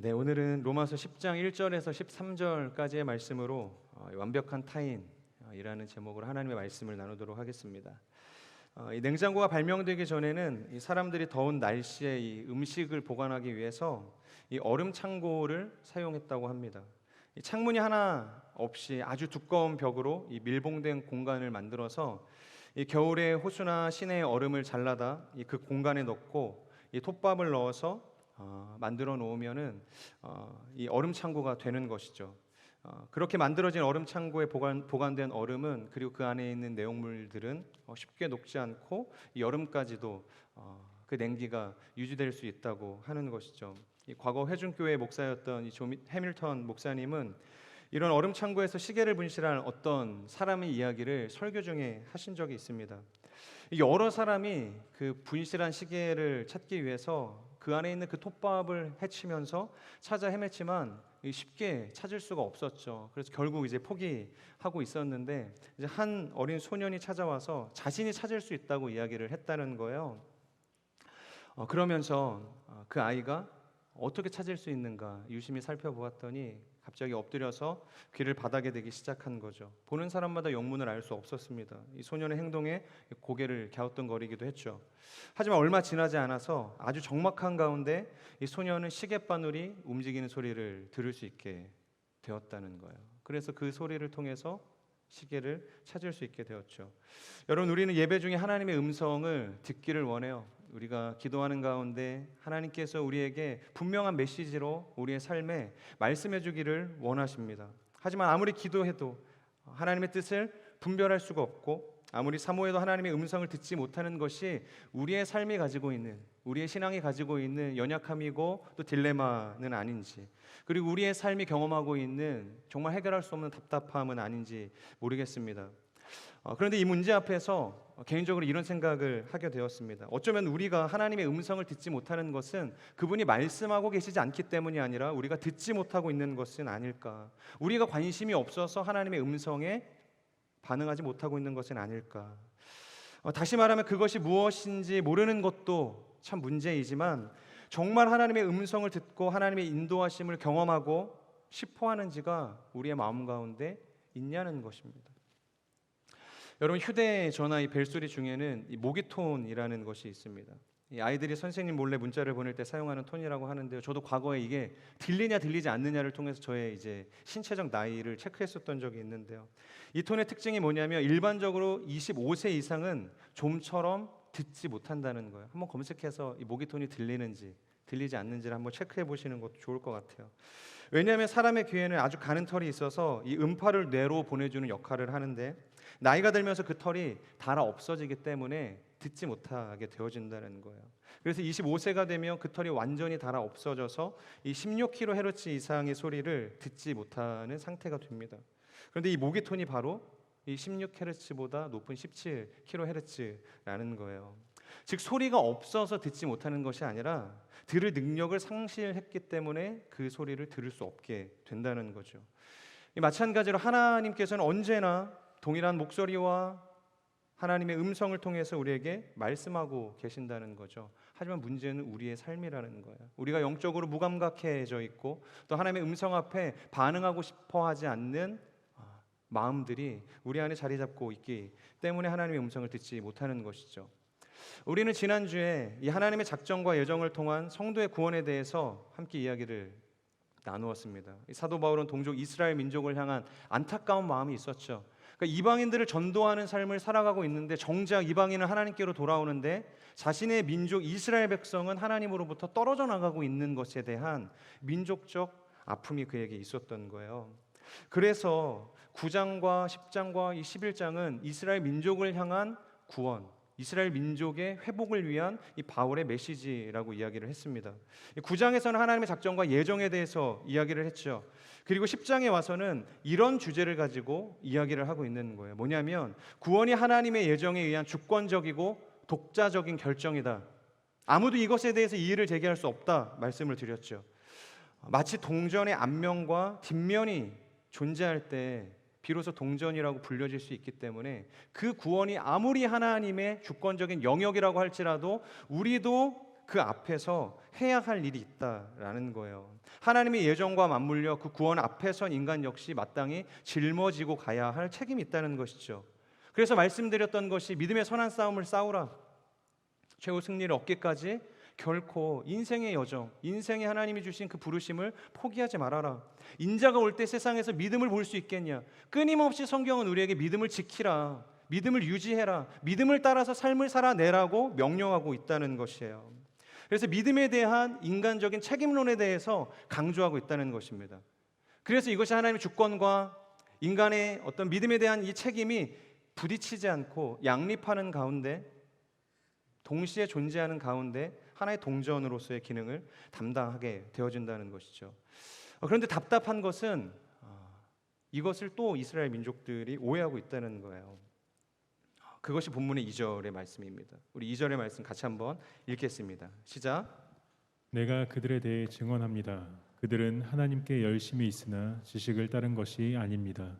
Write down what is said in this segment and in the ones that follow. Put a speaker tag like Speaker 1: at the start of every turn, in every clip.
Speaker 1: 네, 오늘은 로마서 10장 1절에서 13절까지의 말씀으로 완벽한 타인이라는 제목으로 하나님의 말씀을 나누도록 하겠습니다. 이 냉장고가 발명되기 전에는 이 사람들이 더운 날씨에 이 음식을 보관하기 위해서 이 얼음 창고를 사용했다고 합니다. 이 창문이 하나 없이 아주 두꺼운 벽으로 이 밀봉된 공간을 만들어서 이 겨울에 호수나 시내의 얼음을 잘라다 그 공간에 넣고 이 톱밥을 넣어서 만들어 놓으면은 이 얼음 창고가 되는 것이죠. 그렇게 만들어진 얼음 창고에 보관된 얼음은 그리고 그 안에 있는 내용물들은 쉽게 녹지 않고 이 여름까지도 그 냉기가 유지될 수 있다고 하는 것이죠. 이 과거 회중교회 목사였던 이 존 해밀턴 목사님은 이런 얼음 창고에서 시계를 분실한 어떤 사람의 이야기를 설교 중에 하신 적이 있습니다. 여러 사람이 그 분실한 시계를 찾기 위해서 그 안에 있는 그 톱밥을 헤치면서 찾아 헤맸지만 쉽게 찾을 수가 없었죠. 그래서 결국 이제 포기하고 있었는데 이제 한 어린 소년이 찾아와서 자신이 찾을 수 있다고 이야기를 했다는 거예요. 그러면서 그 아이가 어떻게 찾을 수 있는가 유심히 살펴보았더니 갑자기 엎드려서 귀를 바닥에 대기 시작한 거죠. 보는 사람마다 영문을 알 수 없었습니다. 이 소년의 행동에 고개를 갸우뚱거리기도 했죠. 하지만 얼마 지나지 않아서 아주 적막한 가운데 이 소년은 시계바늘이 움직이는 소리를 들을 수 있게 되었다는 거예요. 그래서 그 소리를 통해서 시계를 찾을 수 있게 되었죠. 여러분, 우리는 예배 중에 하나님의 음성을 듣기를 원해요. 우리가 기도하는 가운데 하나님께서 우리에게 분명한 메시지로 우리의 삶에 말씀해 주기를 원하십니다. 하지만 아무리 기도해도 하나님의 뜻을 분별할 수가 없고 아무리 사모해도 하나님의 음성을 듣지 못하는 것이 우리의 삶이 가지고 있는, 우리의 신앙이 가지고 있는 연약함이고 또 딜레마는 아닌지, 그리고 우리의 삶이 경험하고 있는 정말 해결할 수 없는 답답함은 아닌지 모르겠습니다. 그런데 이 문제 앞에서 개인적으로 이런 생각을 하게 되었습니다. 어쩌면 우리가 하나님의 음성을 듣지 못하는 것은 그분이 말씀하고 계시지 않기 때문이 아니라 우리가 듣지 못하고 있는 것은 아닐까, 우리가 관심이 없어서 하나님의 음성에 반응하지 못하고 있는 것은 아닐까. 다시 말하면 그것이 무엇인지 모르는 것도 참 문제이지만 정말 하나님의 음성을 듣고 하나님의 인도하심을 경험하고 싶어 하는지가 우리의 마음 가운데 있냐는 것입니다. 여러분, 휴대전화 이 벨소리 중에는 이 모기톤이라는 것이 있습니다. 이 아이들이 선생님 몰래 문자를 보낼 때 사용하는 톤이라고 하는데요. 저도 과거에 이게 들리냐 들리지 않느냐를 통해서 저의 이제 신체적 나이를 체크했었던 적이 있는데요. 이 톤의 특징이 뭐냐면 일반적으로 25세 이상은 좀처럼 듣지 못한다는 거예요. 한번 검색해서 이 모기톤이 들리는지 들리지 않는지를 한번 체크해 보시는 것도 좋을 것 같아요. 왜냐하면 사람의 귀에는 아주 가는 털이 있어서 이 음파를 뇌로 보내주는 역할을 하는데 나이가 들면서 그 털이 닳아 없어지기 때문에 듣지 못하게 되어진다는 거예요. 그래서 25세가 되면 그 털이 완전히 닳아 없어져서 이 16kHz 이상의 소리를 듣지 못하는 상태가 됩니다. 그런데 이 모기톤이 바로 이 16Hz보다 높은 17kHz라는 거예요. 즉 소리가 없어서 듣지 못하는 것이 아니라 들을 능력을 상실했기 때문에 그 소리를 들을 수 없게 된다는 거죠. 마찬가지로 하나님께서는 언제나 동일한 목소리와 하나님의 음성을 통해서 우리에게 말씀하고 계신다는 거죠. 하지만 문제는 우리의 삶이라는 거예요. 우리가 영적으로 무감각해져 있고 또 하나님의 음성 앞에 반응하고 싶어 하지 않는 마음들이 우리 안에 자리 잡고 있기 때문에 하나님의 음성을 듣지 못하는 것이죠. 우리는 지난주에 이 하나님의 작정과 예정을 통한 성도의 구원에 대해서 함께 이야기를 나누었습니다. 사도 바울은 동족 이스라엘 민족을 향한 안타까운 마음이 있었죠. 그러니까 이방인들을 전도하는 삶을 살아가고 있는데 정작 이방인은 하나님께로 돌아오는데 자신의 민족 이스라엘 백성은 하나님으로부터 떨어져 나가고 있는 것에 대한 민족적 아픔이 그에게 있었던 거예요. 그래서 9장과 10장과 이 11장은 이스라엘 민족을 향한 구원, 이스라엘 민족의 회복을 위한 이 바울의 메시지라고 이야기를 했습니다. 9장에서는 하나님의 작정과 예정에 대해서 이야기를 했죠. 그리고 10장에 와서는 이런 주제를 가지고 이야기를 하고 있는 거예요. 뭐냐면 구원이 하나님의 예정에 의한 주권적이고 독자적인 결정이다. 아무도 이것에 대해서 이의를 제기할 수 없다 말씀을 드렸죠. 마치 동전의 앞면과 뒷면이 존재할 때 비로소 동전이라고 불려질 수 있기 때문에 그 구원이 아무리 하나님의 주권적인 영역이라고 할지라도 우리도 그 앞에서 해야 할 일이 있다라는 거예요. 하나님의 예정과 맞물려 그 구원 앞에선 인간 역시 마땅히 짊어지고 가야 할 책임이 있다는 것이죠. 그래서 말씀드렸던 것이 믿음의 선한 싸움을 싸우라, 최후 승리를 얻기까지 결코 인생의 여정, 인생의 하나님이 주신 그 부르심을 포기하지 말아라. 인자가 올 때 세상에서 믿음을 볼 수 있겠냐? 끊임없이 성경은 우리에게 믿음을 지키라, 믿음을 유지해라, 믿음을 따라서 삶을 살아내라고 명령하고 있다는 것이에요. 그래서 믿음에 대한 인간적인 책임론에 대해서 강조하고 있다는 것입니다. 그래서 이것이 하나님의 주권과 인간의 어떤 믿음에 대한 이 책임이 부딪히지 않고 양립하는 가운데, 동시에 존재하는 가운데 하나의 동전으로서의 기능을 담당하게 되어진다는 것이죠. 그런데 답답한 것은 이것을 또 이스라엘 민족들이 오해하고 있다는 거예요. 그것이 본문의 2절의 말씀입니다. 우리 2절의 말씀 같이 한번 읽겠습니다. 시작.
Speaker 2: 내가 그들에 대해 증언합니다. 그들은 하나님께 열심히 있으나 지식을 따른 것이 아닙니다.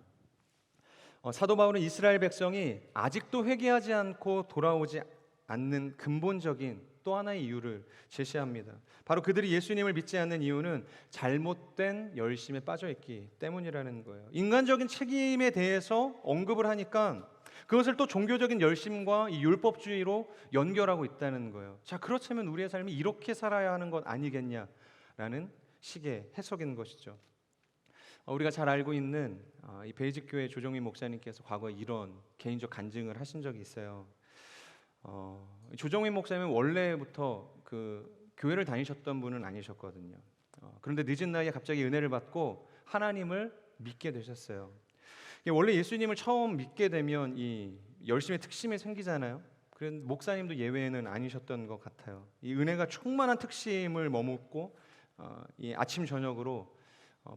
Speaker 1: 사도 바울은 이스라엘 백성이 아직도 회개하지 않고 돌아오지 않는 근본적인 또 하나의 이유를 제시합니다. 바로 그들이 예수님을 믿지 않는 이유는 잘못된 열심에 빠져있기 때문이라는 거예요. 인간적인 책임에 대해서 언급을 하니까 그것을 또 종교적인 열심과 이 율법주의로 연결하고 있다는 거예요. 자, 그렇다면 우리의 삶이 이렇게 살아야 하는 것 아니겠냐라는 식의 해석인 것이죠. 우리가 잘 알고 있는 이 베이직교회 조정민 목사님께서 과거에 이런 개인적 간증을 하신 적이 있어요. 조정민 목사님은 원래부터 그 교회를 다니셨던 분은 아니셨거든요. 그런데 늦은 나이에 갑자기 은혜를 받고 하나님을 믿게 되셨어요. 원래 예수님을 처음 믿게 되면 이 열심의 특심이 생기잖아요. 그런데 목사님도 예외는 아니셨던 것 같아요. 이 은혜가 충만한 특심을 머금고 이 아침 저녁으로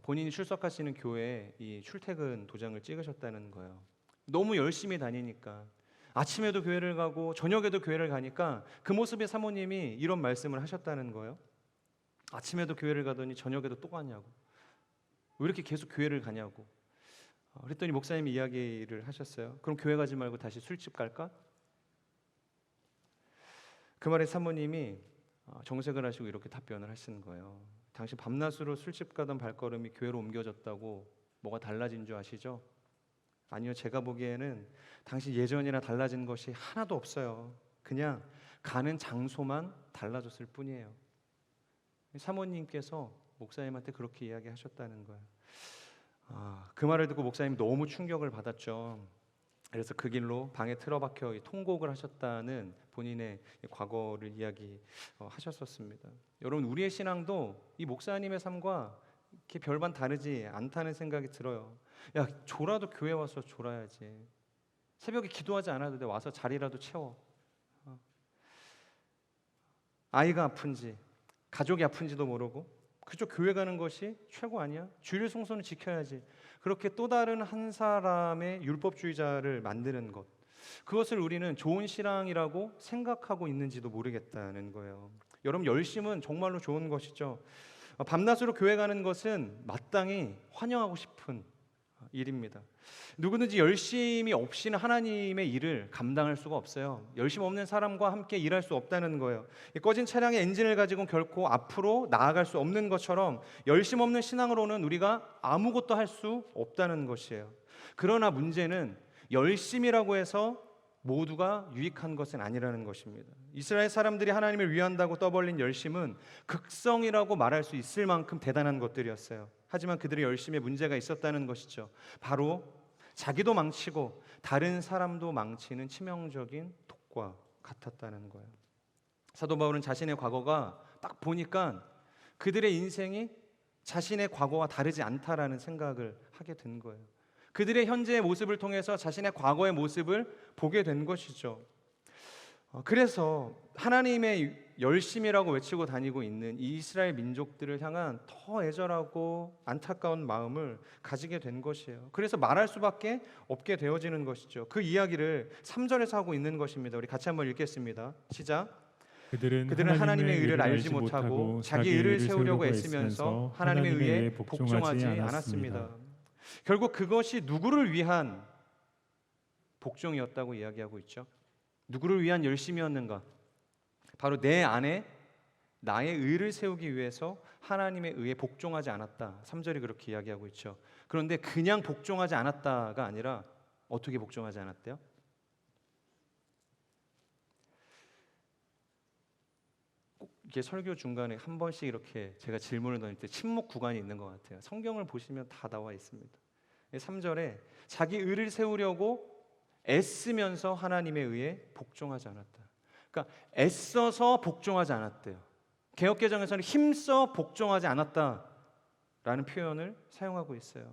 Speaker 1: 본인이 출석하시는 교회에 이 출퇴근 도장을 찍으셨다는 거예요. 너무 열심히 다니니까 아침에도 교회를 가고 저녁에도 교회를 가니까 그 모습의 사모님이 이런 말씀을 하셨다는 거예요. 아침에도 교회를 가더니 저녁에도 또 가냐고, 왜 이렇게 계속 교회를 가냐고. 그랬더니 목사님이 이야기를 하셨어요. 그럼 교회 가지 말고 다시 술집 갈까? 그 말에 사모님이 정색을 하시고 이렇게 답변을 하시는 거예요. 당신 밤낮으로 술집 가던 발걸음이 교회로 옮겨졌다고 뭐가 달라진 줄 아시죠? 아니요, 제가 보기에는 당신 예전이나 달라진 것이 하나도 없어요. 그냥 가는 장소만 달라졌을 뿐이에요. 사모님께서 목사님한테 그렇게 이야기하셨다는 거예요. 그 말을 듣고 목사님이 너무 충격을 받았죠. 그래서 그 길로 방에 틀어박혀 통곡을 하셨다는 본인의 과거를 이야기하셨었습니다. 여러분, 우리의 신앙도 이 목사님의 삶과 이렇게 별반 다르지 않다는 생각이 들어요. 야, 졸아도 교회 와서 졸아야지. 새벽에 기도하지 않아도 돼. 와서 자리라도 채워. 아이가 아픈지 가족이 아픈지도 모르고 그저 교회 가는 것이 최고 아니야? 주일 성소는 지켜야지. 그렇게 또 다른 한 사람의 율법주의자를 만드는 것, 그것을 우리는 좋은 신앙이라고 생각하고 있는지도 모르겠다는 거예요. 여러분, 열심은 정말로 좋은 것이죠. 밤낮으로 교회 가는 것은 마땅히 환영하고 싶은 일입니다. 누구든지 열심이 없이는 하나님의 일을 감당할 수가 없어요. 열심 없는 사람과 함께 일할 수 없다는 거예요. 꺼진 차량의 엔진을 가지고 결코 앞으로 나아갈 수 없는 것처럼 열심 없는 신앙으로는 우리가 아무것도 할 수 없다는 것이에요. 그러나 문제는 열심이라고 해서 모두가 유익한 것은 아니라는 것입니다. 이스라엘 사람들이 하나님을 위한다고 떠벌린 열심은 극성이라고 말할 수 있을 만큼 대단한 것들이었어요. 하지만 그들의 열심에 문제가 있었다는 것이죠. 바로 자기도 망치고 다른 사람도 망치는 치명적인 독과 같았다는 거예요. 사도 바울은 자신의 과거가 딱 보니까 그들의 인생이 자신의 과거와 다르지 않다라는 생각을 하게 된 거예요. 그들의 현재의 모습을 통해서 자신의 과거의 모습을 보게 된 것이죠. 그래서 하나님의 열심이라고 외치고 다니고 있는 이 이스라엘 민족들을 향한 더 애절하고 안타까운 마음을 가지게 된 것이에요. 그래서 말할 수밖에 없게 되어지는 것이죠. 그 이야기를 3절에서 하고 있는 것입니다. 우리 같이 한번 읽겠습니다. 시작. 그들은 하나님의 의를 알지 못하고 자기 의를 세우려고 애쓰면서 하나님의 의에 복종하지 않았습니다. 결국 그것이 누구를 위한 복종이었다고 이야기하고 있죠. 누구를 위한 열심이었는가? 바로 내 안에 나의 의를 세우기 위해서 하나님의 의에 복종하지 않았다. 3절이 그렇게 이야기하고 있죠. 그런데 그냥 복종하지 않았다가 아니라 어떻게 복종하지 않았대요? 이게 설교 중간에 한 번씩 이렇게 제가 질문을 던질 때 침묵 구간이 있는 것 같아요. 성경을 보시면 다 나와 있습니다. 3절에 자기 의를 세우려고 애쓰면서 하나님의 의에 복종하지 않았다. 그러니까 애써서 복종하지 않았대요. 개역개정에서는 힘써 복종하지 않았다라는 표현을 사용하고 있어요.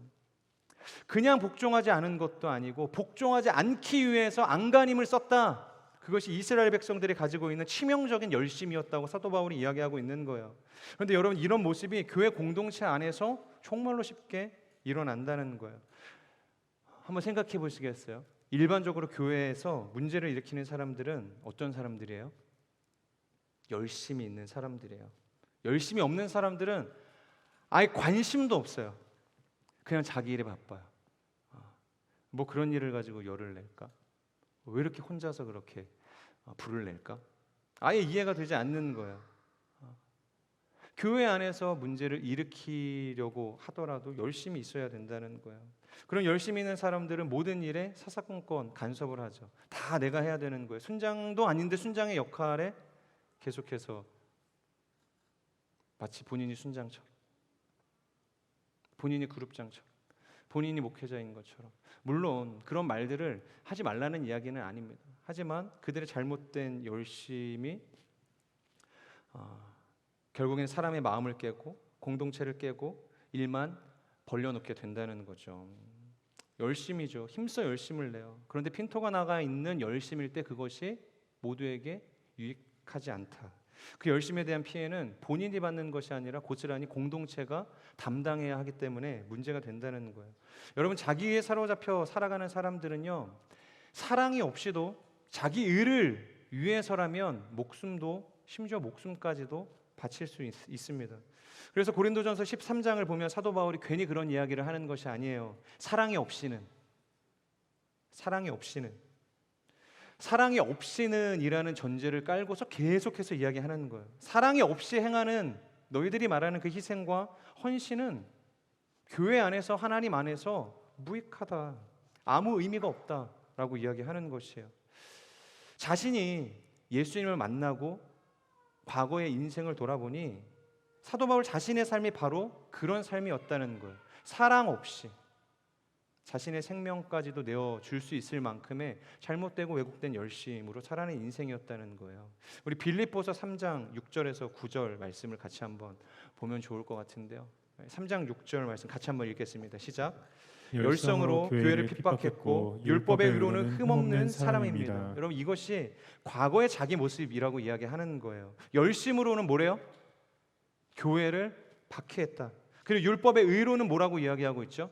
Speaker 1: 그냥 복종하지 않은 것도 아니고 복종하지 않기 위해서 안간힘을 썼다. 그것이 이스라엘 백성들이 가지고 있는 치명적인 열심이었다고 사도 바울이 이야기하고 있는 거예요. 그런데 여러분, 이런 모습이 교회 공동체 안에서 정말로 쉽게 일어난다는 거예요. 한번 생각해 보시겠어요? 일반적으로 교회에서 문제를 일으키는 사람들은 어떤 사람들이에요? 열심히 있는 사람들이에요. 열심히 없는 사람들은 아예 관심도 없어요. 그냥 자기 일에 바빠요. 뭐 그런 일을 가지고 열을 낼까? 왜 이렇게 혼자서 그렇게 불을 낼까? 아예 이해가 되지 않는 거예요. 교회 안에서 문제를 일으키려고 하더라도 열심히 있어야 된다는 거예요. 그런 열심히 있는 사람들은 모든 일에 사사건건 간섭을 하죠. 다 내가 해야 되는 거예요. 순장도 아닌데 순장의 역할에 계속해서 마치 본인이 순장처럼, 본인이 그룹장처럼, 본인이 목회자인 것처럼. 물론 그런 말들을 하지 말라는 이야기는 아닙니다. 하지만 그들의 잘못된 열심이 결국엔 사람의 마음을 깨고 공동체를 깨고 일만 벌려놓게 된다는 거죠. 열심이죠. 힘써 열심을 내요. 그런데 핀토가 나가 있는 열심일 때 그것이 모두에게 유익하지 않다. 그 열심에 대한 피해는 본인이 받는 것이 아니라 고스란히 공동체가 담당해야 하기 때문에 문제가 된다는 거예요. 여러분, 자기에 사로잡혀 살아가는 사람들은요, 사랑이 없이도 자기 의를 위해서라면 목숨도, 심지어 목숨까지도 바칠 수 있습니다. 그래서 고린도전서 13장을 보면 사도 바울이 괜히 그런 이야기를 하는 것이 아니에요. 사랑이 없이는 이라는 전제를 깔고서 계속해서 이야기하는 거예요. 사랑이 없이 행하는 너희들이 말하는 그 희생과 헌신은 교회 안에서, 하나님 안에서 무익하다, 아무 의미가 없다라고 이야기하는 것이에요. 자신이 예수님을 만나고 과거의 인생을 돌아보니 사도 바울 자신의 삶이 바로 그런 삶이었다는 거예요. 사랑 없이 자신의 생명까지도 내어줄 수 있을 만큼의 잘못되고 왜곡된 열심으로 살아가는 인생이었다는 거예요. 우리 빌립보서 3장 6절에서 9절 말씀을 같이 한번 보면 좋을 것 같은데요. 3장 6절 말씀 같이 한번 읽겠습니다. 시작. 열성으로 교회를 핍박했고 율법의 의로는 흠없는 사람입니다. 여러분, 이것이 과거의 자기 모습이라고 이야기하는 거예요. 열심으로는 뭐래요? 교회를 박해했다. 그리고 율법의 의로는 뭐라고 이야기하고 있죠?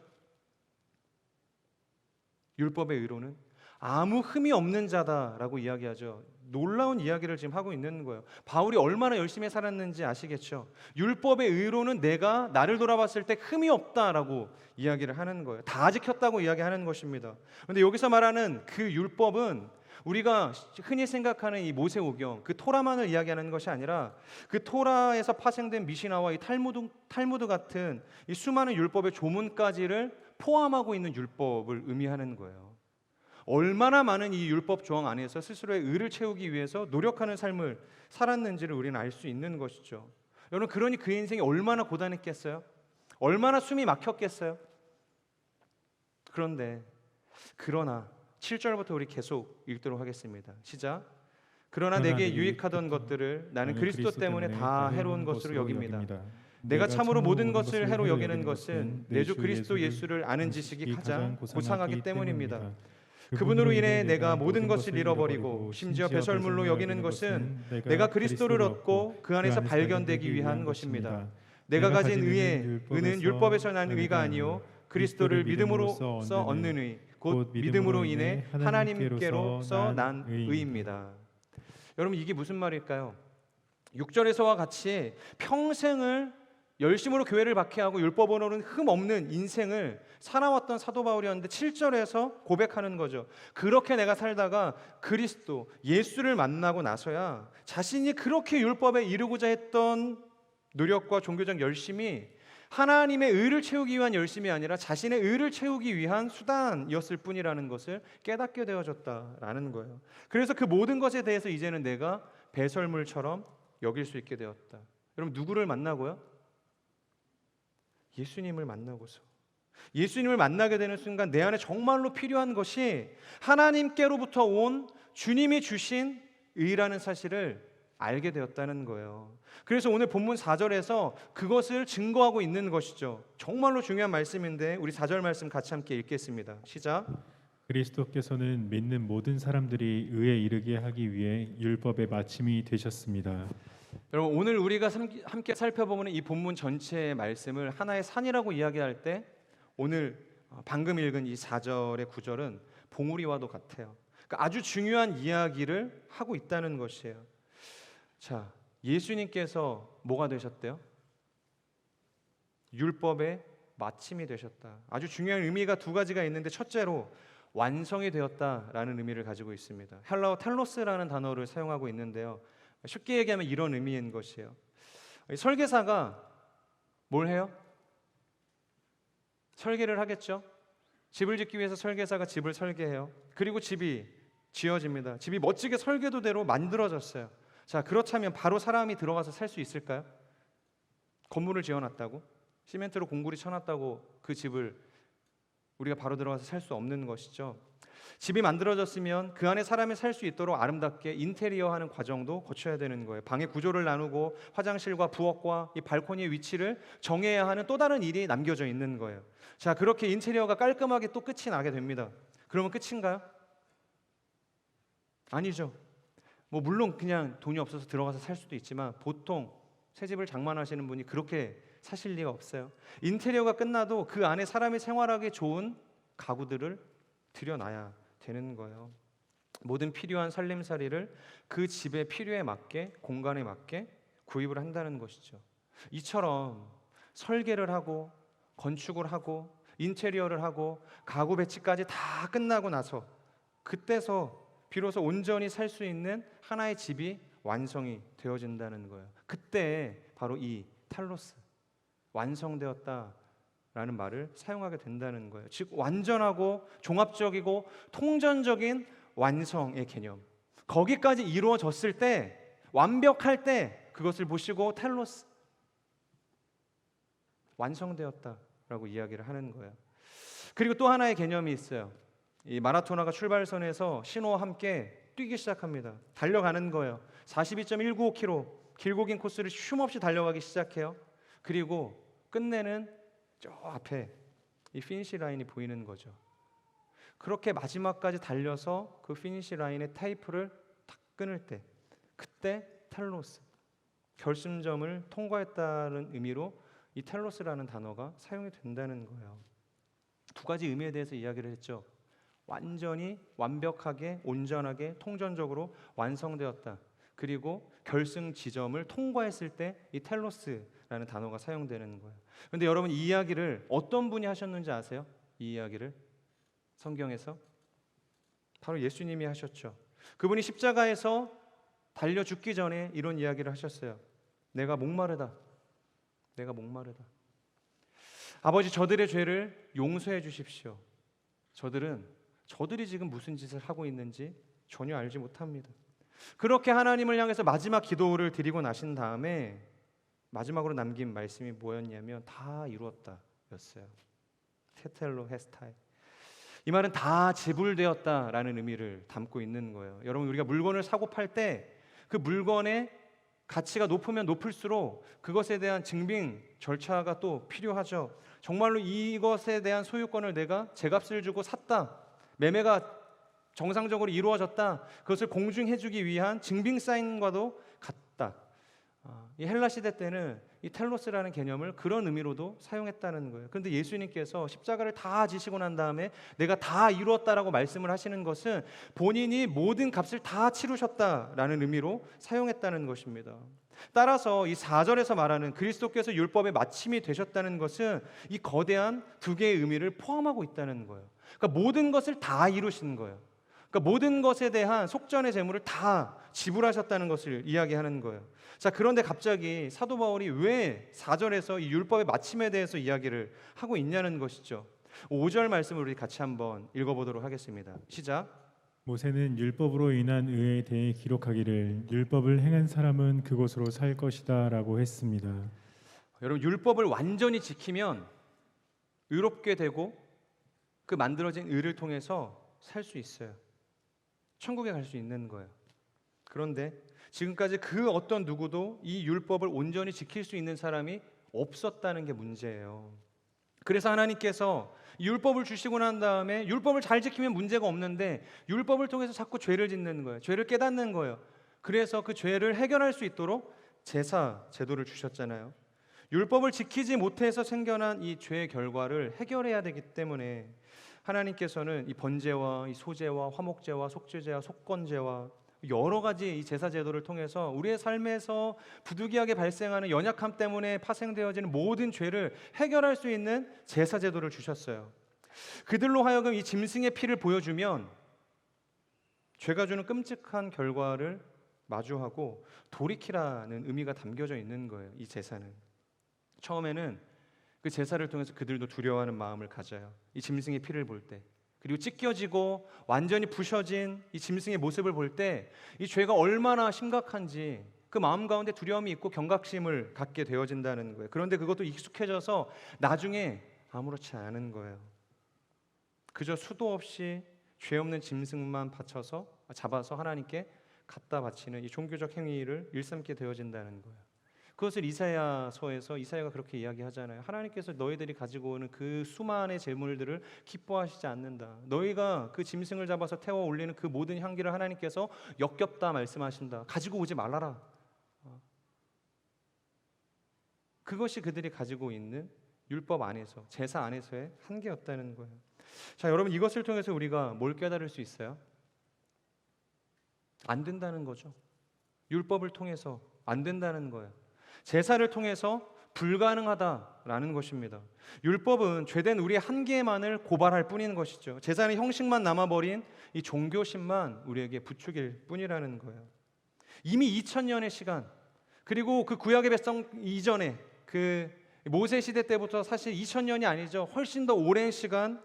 Speaker 1: 율법의 의로는 아무 흠이 없는 자다라고 이야기하죠. 놀라운 이야기를 지금 하고 있는 거예요. 바울이 얼마나 열심히 살았는지 아시겠죠? 율법의 의로는 내가 나를 돌아봤을 때 흠이 없다라고 이야기를 하는 거예요. 다 지켰다고 이야기하는 것입니다. 그런데 여기서 말하는 그 율법은 우리가 흔히 생각하는 이 모세오경, 그 토라만을 이야기하는 것이 아니라 그 토라에서 파생된 미시나와 이 탈무드 같은 이 수많은 율법의 조문까지를 포함하고 있는 율법을 의미하는 거예요. 얼마나 많은 이 율법 조항 안에서 스스로의 의를 채우기 위해서 노력하는 삶을 살았는지를 우리는 알 수 있는 것이죠. 여러분, 그러니 그 인생이 얼마나 고단했겠어요? 얼마나 숨이 막혔겠어요? 그러나 7절부터 우리 계속 읽도록 하겠습니다. 시작. 그러나 내게 유익하던 것들을 나는 그리스도 때문에 다 해로운 것으로 여깁니다. 내가 참으로 모든 것을 해로 여기는 것은 내 주 그리스도 예수를 아는 지식이 가장 고상하기 때문입니다. 그분으로 인해 내가 모든 것을 잃어버리고 심지어 배설물로 여기는 것은 내가 그리스도를 얻고 그 안에서 발견되기 위한 것입니다. 내가 가진 의는 율법에서 난 의가 아니요 그리스도를 믿음으로써 얻는 의, 곧 믿음으로 인해 하나님께로서 난 의입니다. 여러분, 이게 무슨 말일까요? 6절에서와 같이 평생을 열심으로 교회를 박해하고 율법으로는 흠없는 인생을 살아왔던 사도 바울이었는데 7절에서 고백하는 거죠. 그렇게 내가 살다가 그리스도 예수를 만나고 나서야 자신이 그렇게 율법에 이르고자 했던 노력과 종교적 열심이 하나님의 의를 채우기 위한 열심이 아니라 자신의 의를 채우기 위한 수단이었을 뿐이라는 것을 깨닫게 되어졌다라는 거예요. 그래서 그 모든 것에 대해서 이제는 내가 배설물처럼 여길 수 있게 되었다. 여러분, 누구를 만나고요? 예수님을 만나고서, 예수님을 만나게 되는 순간 내 안에 정말로 필요한 것이 하나님께로부터 온 주님이 주신 의라는 사실을 알게 되었다는 거예요. 그래서 오늘 본문 4절에서 그것을 증거하고 있는 것이죠. 정말로 중요한 말씀인데 우리 4절 말씀 같이 함께 읽겠습니다. 시작.
Speaker 2: 그리스도께서는 믿는 모든 사람들이 의에 이르게 하기 위해 율법의 마침이 되셨습니다.
Speaker 1: 여러분, 오늘 우리가 함께 살펴보는 이 본문 전체의 말씀을 하나의 산이라고 이야기할 때 오늘 방금 읽은 이 4절의 구절은 봉우리와도 같아요. 그러니까 아주 중요한 이야기를 하고 있다는 것이에요. 자, 예수님께서 뭐가 되셨대요? 율법의 마침이 되셨다. 아주 중요한 의미가 두 가지가 있는데 첫째로 완성이 되었다라는 의미를 가지고 있습니다. 헬라어 텔로스라는 단어를 사용하고 있는데요. 쉽게 얘기하면 이런 의미인 것이에요. 설계사가 뭘 해요? 설계를 하겠죠. 집을 짓기 위해서 설계사가 집을 설계해요. 그리고 집이 지어집니다. 집이 멋지게 설계도대로 만들어졌어요. 자, 그렇다면 바로 사람이 들어가서 살 수 있을까요? 건물을 지어놨다고, 시멘트로 공구리 쳐놨다고 그 집을 우리가 바로 들어가서 살 수 없는 것이죠. 집이 만들어졌으면 그 안에 사람이 살 수 있도록 아름답게 인테리어하는 과정도 거쳐야 되는 거예요. 방의 구조를 나누고 화장실과 부엌과 이 발코니의 위치를 정해야 하는 또 다른 일이 남겨져 있는 거예요. 자, 그렇게 인테리어가 깔끔하게 또 끝이 나게 됩니다. 그러면 끝인가요? 아니죠. 물론 그냥 돈이 없어서 들어가서 살 수도 있지만 보통 새 집을 장만하시는 분이 그렇게 사실 리가 없어요. 인테리어가 끝나도 그 안에 사람이 생활하기 좋은 가구들을 들여놔야 되는 거예요. 모든 필요한 살림살이를 그 집의 필요에 맞게, 공간에 맞게 구입을 한다는 것이죠. 이처럼 설계를 하고 건축을 하고 인테리어를 하고 가구 배치까지 다 끝나고 나서 그때서 비로소 온전히 살 수 있는 하나의 집이 완성이 되어진다는 거예요. 그때 바로 이 텔로스, 완성되었다라는 말을 사용하게 된다는 거예요. 즉 완전하고 종합적이고 통전적인 완성의 개념, 거기까지 이루어졌을 때, 완벽할 때 그것을 보시고 텔로스, 완성되었다라고 이야기를 하는 거예요. 그리고 또 하나의 개념이 있어요. 이 마라토너가 출발선에서 신호와 함께 뛰기 시작합니다. 달려가는 거예요. 42.195km 길고 긴 코스를 쉼없이 달려가기 시작해요. 그리고 끝내는 저 앞에 이 피니시 라인이 보이는 거죠. 그렇게 마지막까지 달려서 그 피니시 라인의 테이프를 탁 끊을 때, 그때 텔로스, 결승점을 통과했다는 의미로 이 텔로스라는 단어가 사용이 된다는 거예요. 두 가지 의미에 대해서 이야기를 했죠. 완전히 완벽하게 온전하게 통전적으로 완성되었다. 그리고 결승 지점을 통과했을 때 이 텔로스라는 단어가 사용되는 거예요. 그런데 여러분, 이 이야기를 어떤 분이 하셨는지 아세요? 이 이야기를 성경에서 바로 예수님이 하셨죠. 그분이 십자가에서 달려 죽기 전에 이런 이야기를 하셨어요. 내가 목마르다. 내가 목마르다. 아버지, 저들의 죄를 용서해 주십시오. 저들이 지금 무슨 짓을 하고 있는지 전혀 알지 못합니다. 그렇게 하나님을 향해서 마지막 기도를 드리고 나신 다음에 마지막으로 남긴 말씀이 뭐였냐면 다 이루었다 였어요. 테텔로 헤스타이. 이 말은 다 지불되었다라는 의미를 담고 있는 거예요. 여러분, 우리가 물건을 사고 팔 때 그 물건의 가치가 높으면 높을수록 그것에 대한 증빙 절차가 또 필요하죠. 정말로 이것에 대한 소유권을 내가 제값을 주고 샀다, 매매가 정상적으로 이루어졌다, 그것을 공증해주기 위한 증빙 사인과도 같다. 이 헬라 시대 때는 이 텔로스라는 개념을 그런 의미로도 사용했다는 거예요. 그런데 예수님께서 십자가를 다 지시고 난 다음에 내가 다 이루었다라고 말씀을 하시는 것은 본인이 모든 값을 다 치르셨다라는 의미로 사용했다는 것입니다. 따라서 이 4절에서 말하는 그리스도께서 율법의 마침이 되셨다는 것은 이 거대한 두 개의 의미를 포함하고 있다는 거예요. 그러니까 모든 것을 다 이루신 거예요. 그러니까 모든 것에 대한 속전의 재물을 다 지불하셨다는 것을 이야기하는 거예요. 자, 그런데 갑자기 사도 바울이 왜 4절에서 이 율법의 마침에 대해서 이야기를 하고 있냐는 것이죠. 5절 말씀을 우리 같이 한번 읽어보도록 하겠습니다. 시작.
Speaker 2: 모세는 율법으로 인한 의에 대해 기록하기를 율법을 행한 사람은 그것으로 살 것이다라고 했습니다.
Speaker 1: 여러분, 율법을 완전히 지키면 의롭게 되고 그 만들어진 의를 통해서 살 수 있어요. 천국에 갈 수 있는 거예요. 그런데 지금까지 그 어떤 누구도 이 율법을 온전히 지킬 수 있는 사람이 없었다는 게 문제예요. 그래서 하나님께서 율법을 주시고 난 다음에 율법을 잘 지키면 문제가 없는데 율법을 통해서 자꾸 죄를 짓는 거예요. 죄를 깨닫는 거예요. 그래서 그 죄를 해결할 수 있도록 제사 제도를 주셨잖아요. 율법을 지키지 못해서 생겨난 이 죄의 결과를 해결해야 되기 때문에 하나님께서는 이 번제와 이 소제와 화목제와 속죄제와 속건제와 여러 가지 이 제사 제도를 통해서 우리의 삶에서 부득이하게 발생하는 연약함 때문에 파생되어지는 모든 죄를 해결할 수 있는 제사 제도를 주셨어요. 그들로 하여금 이 짐승의 피를 보여주면 죄가 주는 끔찍한 결과를 마주하고 돌이키라는 의미가 담겨져 있는 거예요. 이 제사는 처음에는 그 제사를 통해서 그들도 두려워하는 마음을 가져요. 이 짐승의 피를 볼 때, 그리고 찢겨지고 완전히 부셔진 이 짐승의 모습을 볼 때 이 죄가 얼마나 심각한지 그 마음 가운데 두려움이 있고 경각심을 갖게 되어진다는 거예요. 그런데 그것도 익숙해져서 나중에 아무렇지 않은 거예요. 그저 수도 없이 죄 없는 짐승만 잡아서 하나님께 갖다 바치는 이 종교적 행위를 일삼게 되어진다는 거예요. 그것을 이사야서에서 이사야가 그렇게 이야기하잖아요. 하나님께서 너희들이 가지고 오는 그 수많은 제물들을 기뻐하시지 않는다. 너희가 그 짐승을 잡아서 태워 올리는 그 모든 향기를 하나님께서 역겹다 말씀하신다. 가지고 오지 말아라. 그것이 그들이 가지고 있는 율법 안에서, 제사 안에서의 한계였다는 거예요. 자, 여러분, 이것을 통해서 우리가 뭘 깨달을 수 있어요? 안 된다는 거죠. 율법을 통해서 안 된다는 거예요. 제사를 통해서 불가능하다라는 것입니다. 율법은 죄된 우리의 한계만을 고발할 뿐인 것이죠. 제사는 형식만 남아버린 이 종교심만 우리에게 부추길 뿐이라는 거예요. 이미 2000년의 시간, 그리고 그 구약의 백성 이전에 그 모세 시대 때부터 사실 2000년이 아니죠. 훨씬 더 오랜 시간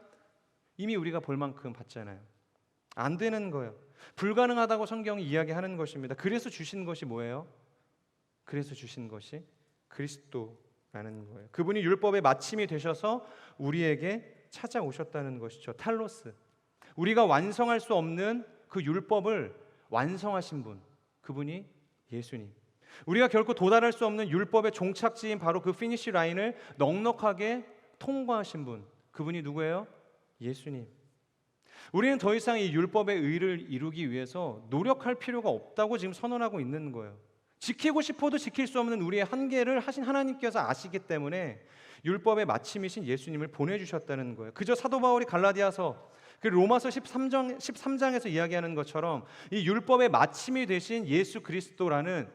Speaker 1: 이미 우리가 볼 만큼 봤잖아요. 안 되는 거예요. 불가능하다고 성경이 이야기하는 것입니다. 그래서 주신 것이 뭐예요? 그래서 주신 것이 그리스도라는 거예요. 그분이 율법의 마침이 되셔서 우리에게 찾아오셨다는 것이죠. 탈로스. 우리가 완성할 수 없는 그 율법을 완성하신 분, 그분이 예수님. 우리가 결코 도달할 수 없는 율법의 종착지인 바로 그 피니시 라인을 넉넉하게 통과하신 분, 그분이 누구예요? 예수님. 우리는 더 이상 이 율법의 의를 이루기 위해서 노력할 필요가 없다고 지금 선언하고 있는 거예요. 지키고 싶어도 지킬 수 없는 우리의 한계를 하신 하나님께서 아시기 때문에 율법의 마침이신 예수님을 보내주셨다는 거예요. 그저 사도 바울이 갈라디아서 그리고 로마서 13장에서 이야기하는 것처럼 이 율법의 마침이 되신 예수 그리스도라는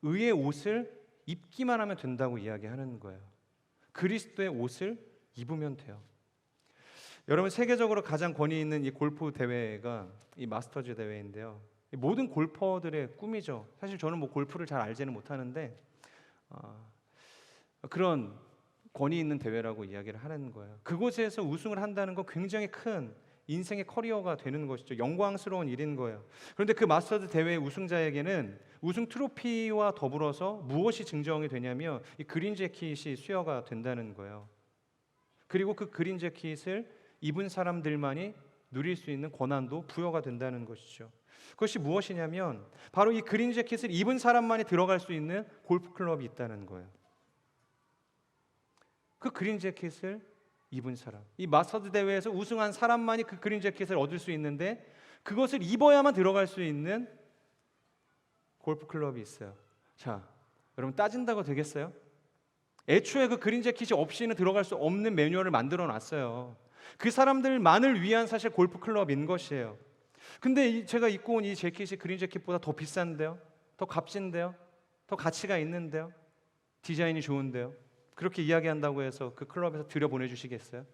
Speaker 1: 의의 옷을 입기만 하면 된다고 이야기하는 거예요. 그리스도의 옷을 입으면 돼요. 여러분, 세계적으로 가장 권위 있는 이 골프 대회가 이 마스터즈 대회인데요. 모든 골퍼들의 꿈이죠. 사실 저는 뭐 골프를 잘 알지는 못하는데 그런 권위 있는 대회라고 이야기를 하는 거예요. 그곳에서 우승을 한다는 건 굉장히 큰 인생의 커리어가 되는 것이죠. 영광스러운 일인 거예요. 그런데 그 마스터즈 대회 우승자에게는 우승 트로피와 더불어서 무엇이 증정이 되냐면 이 그린 재킷이 수여가 된다는 거예요. 그리고 그 그린 재킷을 입은 사람들만이 누릴 수 있는 권한도 부여가 된다는 것이죠. 그것이 무엇이냐면 바로 이 그린 재킷을 입은 사람만이 들어갈 수 있는 골프 클럽이 있다는 거예요. 그 그린 재킷을 입은 사람, 이 마스터즈 대회에서 우승한 사람만이 그 그린 재킷을 얻을 수 있는데 그것을 입어야만 들어갈 수 있는 골프 클럽이 있어요. 자, 여러분, 따진다고 되겠어요? 애초에 그 그린 재킷이 없이는 들어갈 수 없는 매뉴얼을 만들어 놨어요. 그 사람들만을 위한 사실 골프 클럽인 것이에요. 근데 제가 입고 온 이 재킷이 그린 재킷보다 더 비싼데요? 더 값진데요? 더 가치가 있는데요. 디자인이 좋은데요. 그렇게 이야기한다고 해서 그 클럽에서 들여보내주시겠어요?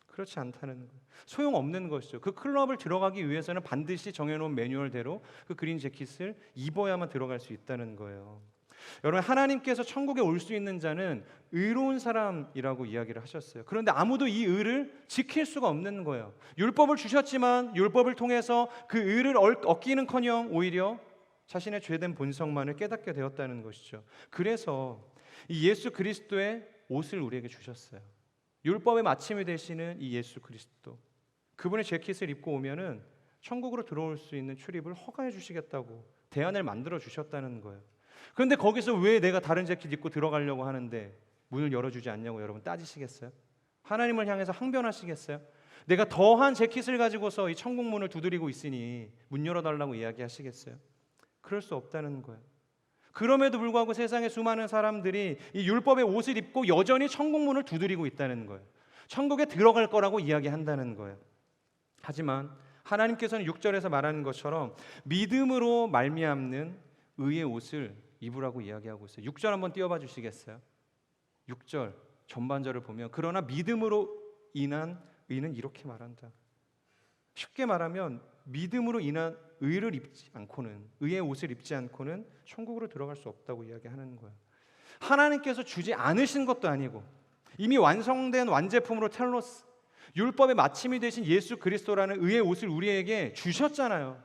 Speaker 1: 그렇지 않다는 거예요. 소용없는 것이죠. 그 클럽을 들어가기 위해서는 반드시 정해놓은 매뉴얼대로 그 그린 재킷을 입어야만 들어갈 수 있다는 거예요. 여러분, 하나님께서 천국에 올 수 있는 자는 의로운 사람이라고 이야기를 하셨어요. 그런데 아무도 이 의를 지킬 수가 없는 거예요. 율법을 주셨지만 율법을 통해서 그 의를 얻기는커녕 오히려 자신의 죄된 본성만을 깨닫게 되었다는 것이죠. 그래서 이 예수 그리스도의 옷을 우리에게 주셨어요. 율법의 마침이 되시는 이 예수 그리스도, 그분의 재킷을 입고 오면은 천국으로 들어올 수 있는 출입을 허가해 주시겠다고 대안을 만들어 주셨다는 거예요. 그런데 거기서 왜 내가 다른 재킷 입고 들어가려고 하는데 문을 열어주지 않냐고 여러분 따지시겠어요? 하나님을 향해서 항변하시겠어요? 내가 더한 재킷을 가지고서 이 천국 문을 두드리고 있으니 문 열어달라고 이야기하시겠어요? 그럴 수 없다는 거예요. 그럼에도 불구하고 세상의 수많은 사람들이 이 율법의 옷을 입고 여전히 천국 문을 두드리고 있다는 거예요. 천국에 들어갈 거라고 이야기한다는 거예요. 하지만 하나님께서는 6절에서 말하는 것처럼 믿음으로 말미암는 의의 옷을 입으라고 이야기하고 있어요. 6절 한번 띄워봐 주시겠어요? 6절 전반절을 보면 그러나 믿음으로 인한 의는 이렇게 말한다. 쉽게 말하면 믿음으로 인한 의를 입지 않고는, 의의 옷을 입지 않고는 천국으로 들어갈 수 없다고 이야기하는 거예요. 하나님께서 주지 않으신 것도 아니고 이미 완성된 완제품으로 텔로스, 율법의 마침이 되신 예수 그리스도라는 의의 옷을 우리에게 주셨잖아요.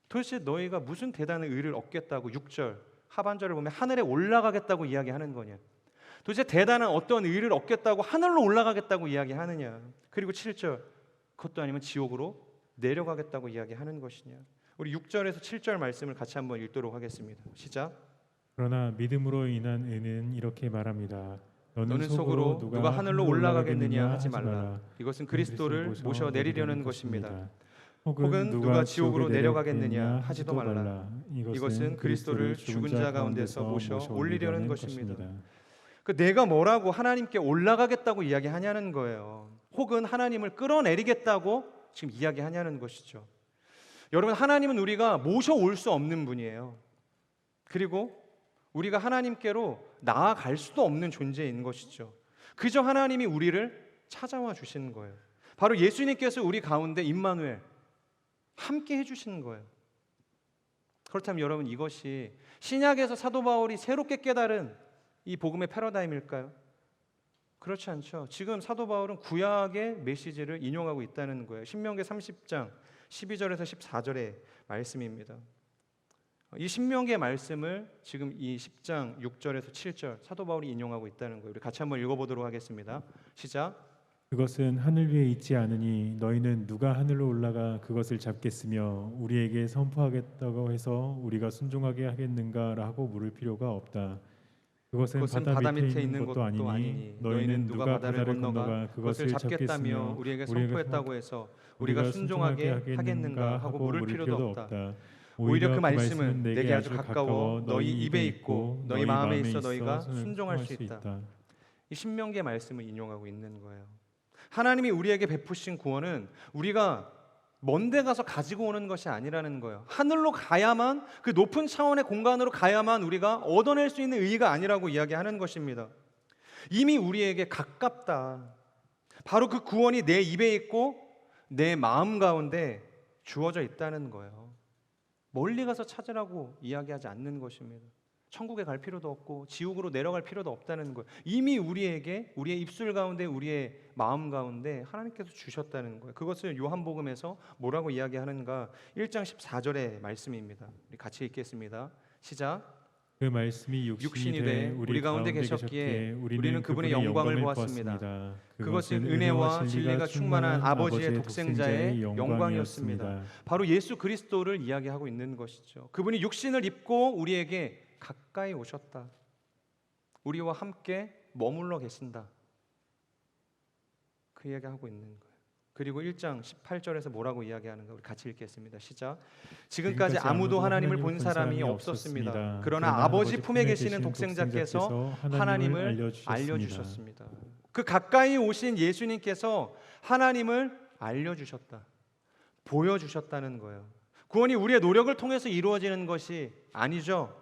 Speaker 1: 도대체 너희가 무슨 대단한 의를 얻겠다고 6절 하반절을 보면 하늘에 올라가겠다고 이야기하는 거냐? 도대체 대단한 어떤 의를 얻겠다고 하늘로 올라가겠다고 이야기하느냐? 그리고 7절 그것도 아니면 지옥으로 내려가겠다고 이야기하는 것이냐? 우리 6절에서 7절 말씀을 같이 한번 읽도록 하겠습니다. 시작.
Speaker 2: 그러나 믿음으로 인한 의는 이렇게 말합니다. 너는
Speaker 1: 속으로 누가 하늘로 올라가겠느냐 하지 말라. 이것은 그리스도를 모셔 내리려는 것입니다. 혹은 누가 지옥으로 내려가겠느냐 하지도 말라. 이것은 그리스도를 죽은 자 가운데서 모셔 올리려는 것입니다. 내가 뭐라고 하나님께 올라가겠다고 이야기하냐는 거예요. 혹은 하나님을 끌어내리겠다고 지금 이야기하냐는 것이죠. 여러분, 하나님은 우리가 모셔올 수 없는 분이에요. 그리고 우리가 하나님께로 나아갈 수도 없는 존재인 것이죠. 그저 하나님이 우리를 찾아와 주시는 거예요. 바로 예수님께서 우리 가운데 임마누엘 함께 해주시는 거예요. 그렇다면 여러분, 이것이 신약에서 사도 바울이 새롭게 깨달은 이 복음의 패러다임일까요? 그렇지 않죠. 지금 사도 바울은 구약의 메시지를 인용하고 있다는 거예요. 신명기 30장 12절에서 14절의 말씀입니다. 이 신명기의 말씀을 지금 이 10장 6절에서 7절 사도 바울이 인용하고 있다는 거예요. 우리 같이 한번 읽어보도록 하겠습니다. 시작.
Speaker 2: 그것은 하늘 위에 있지 않으니 너희는 누가 하늘로 올라가 그것을 잡겠으며 우리에게 선포하겠다고 해서 우리가 순종하게 하겠는가라고 물을 필요가 없다. 그것은 바다 밑에 있는 것도 아니니 너희는 누가 바다를 건너가 그것을 잡겠다며 우리에게 선포했다고 해서 우리가 순종하게 하겠는가 하고 물을 필요도 없다.
Speaker 1: 오히려 그 말씀은 내게 아주 가까워 너희 입에 있고 너희 마음에 있어 너희가 순종할 수 있다. 이 신명기의 말씀을 인용하고 있는 거예요. 하나님이 우리에게 베푸신 구원은 우리가 먼데 가서 가지고 오는 것이 아니라는 거예요. 하늘로 가야만, 그 높은 차원의 공간으로 가야만 우리가 얻어낼 수 있는 의의가 아니라고 이야기하는 것입니다. 이미 우리에게 가깝다. 바로 그 구원이 내 입에 있고 내 마음 가운데 주어져 있다는 거예요. 멀리 가서 찾으라고 이야기하지 않는 것입니다. 천국에 갈 필요도 없고 지옥으로 내려갈 필요도 없다는 거예요. 이미 우리에게, 우리의 입술 가운데, 우리의 마음 가운데 하나님께서 주셨다는 거예요. 그것을 요한복음에서 뭐라고 이야기하는가? 1장 14절의 말씀입니다. 우리 같이 읽겠습니다. 시작.
Speaker 2: 그 말씀이 육신이 돼 우리 가운데 계셨기에 우리는 그분의 영광을 보았습니다. 그것은 은혜와 진리가 충만한 아버지의 독생자의 영광이었습니다.
Speaker 1: 바로 예수 그리스도를 이야기하고 있는 것이죠. 그분이 육신을 입고 우리에게 가까이 오셨다. 우리와 함께 머물러 계신다. 그 이야기하고 있는 거예요. 그리고 1장 18절에서 뭐라고 이야기하는가? 우리 같이 읽겠습니다. 시작. 지금까지 아무도 하나님을 본 사람이 없었습니다. 그러나 아버지 품에 계시는 독생자께서 하나님을 알려주셨습니다. 그 가까이 오신 예수님께서 하나님을 알려주셨다. 보여주셨다는 거예요. 구원이 우리의 노력을 통해서 이루어지는 것이 아니죠.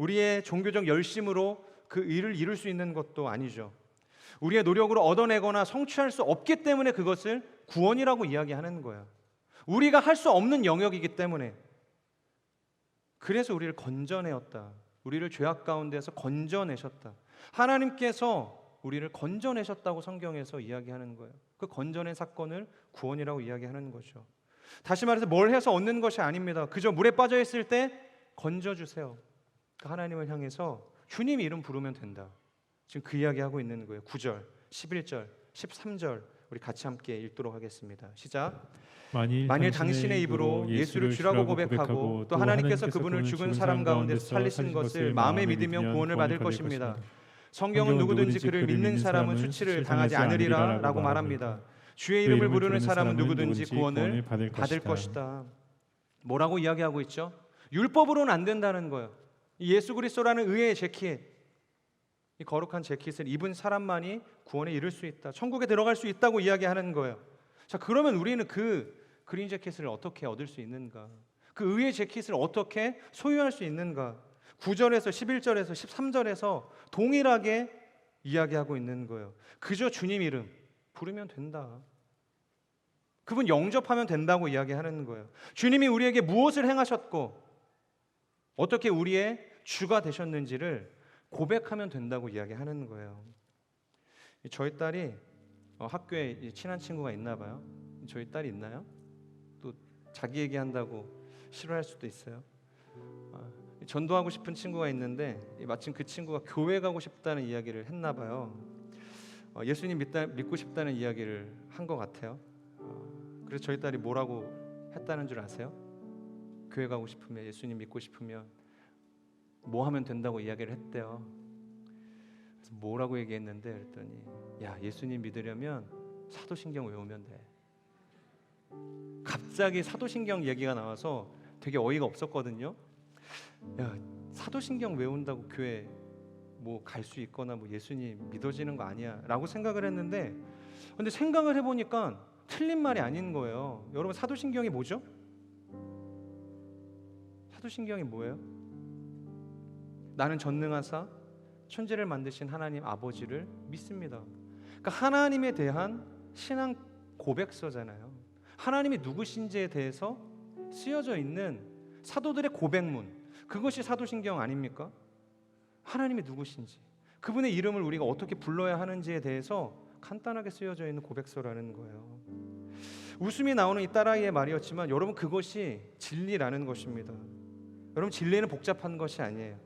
Speaker 1: 우리의 종교적 열심으로 그 의를 이룰 수 있는 것도 아니죠. 우리의 노력으로 얻어내거나 성취할 수 없기 때문에 그것을 구원이라고 이야기하는 거예요. 우리가 할 수 없는 영역이기 때문에. 그래서 우리를 건져내었다. 우리를 죄악 가운데서 건져내셨다. 하나님께서 우리를 건져내셨다고 성경에서 이야기하는 거예요. 그 건져낸 사건을 구원이라고 이야기하는 거죠. 다시 말해서 뭘 해서 얻는 것이 아닙니다. 그저 물에 빠져 있을 때 건져주세요. 하나님을 향해서 주님 이름 부르면 된다. 지금 그 이야기하고 있는 거예요. 9절, 11절, 13절 우리 같이 함께 읽도록 하겠습니다. 시작. 만일 당신의 입으로 예수를 주라고 고백하고 또 하나님께서 그분을 죽은 사람 가운데서 살리신 것을 마음에 믿으면 구원을 받을 것입니다. 성경은 누구든지 그를 믿는 사람은 수치를 당하지 않으리라 라고 말합니다. 주의 이름을 부르는 사람은 누구든지 구원을 받을 것이다. 뭐라고 이야기하고 있죠? 율법으로는 안 된다는 거예요. 예수 그리스도라는 의의 재킷, 이 거룩한 재킷을 입은 사람만이 구원에 이를 수 있다. 천국에 들어갈 수 있다고 이야기하는 거예요. 자, 그러면 우리는 그 그린 재킷을 어떻게 얻을 수 있는가? 그 의의 재킷을 어떻게 소유할 수 있는가? 9절에서 11절에서 13절에서 동일하게 이야기하고 있는 거예요. 그저 주님 이름 부르면 된다. 그분 영접하면 된다고 이야기하는 거예요. 주님이 우리에게 무엇을 행하셨고 어떻게 우리의 주가 되셨는지를 고백하면 된다고 이야기하는 거예요. 저희 딸이 학교에 친한 친구가 있나 봐요. 저희 딸이 있나요? 또 자기 얘기한다고 싫어할 수도 있어요. 전도하고 싶은 친구가 있는데 마침 그 친구가 교회 가고 싶다는 이야기를 했나 봐요. 예수님 믿고 싶다는 이야기를 한 것 같아요. 그래서 저희 딸이 뭐라고 했다는 줄 아세요? 교회 가고 싶으면, 예수님 믿고 싶으면 뭐 하면 된다고 이야기를 했대요. 그래서 뭐라고 얘기했는데 그랬더니 야, 예수님 믿으려면 사도신경 외우면 돼. 갑자기 사도신경 얘기가 나와서 되게 어이가 없었거든요. 야, 사도신경 외운다고 교회 뭐 갈 수 있거나 뭐 예수님 믿어지는 거 아니야 라고 생각을 했는데, 근데 생각을 해보니까 틀린 말이 아닌 거예요. 여러분, 사도신경이 뭐죠? 사도신경이 뭐예요? 나는 전능하사 천지를 만드신 하나님 아버지를 믿습니다. 그러니까 하나님에 대한 신앙 고백서잖아요. 하나님이 누구신지에 대해서 쓰여져 있는 사도들의 고백문, 그것이 사도신경 아닙니까? 하나님이 누구신지, 그분의 이름을 우리가 어떻게 불러야 하는지에 대해서 간단하게 쓰여져 있는 고백서라는 거예요. 웃음이 나오는 이 딸아이의 말이었지만 여러분, 그것이 진리라는 것입니다. 여러분, 진리는 복잡한 것이 아니에요.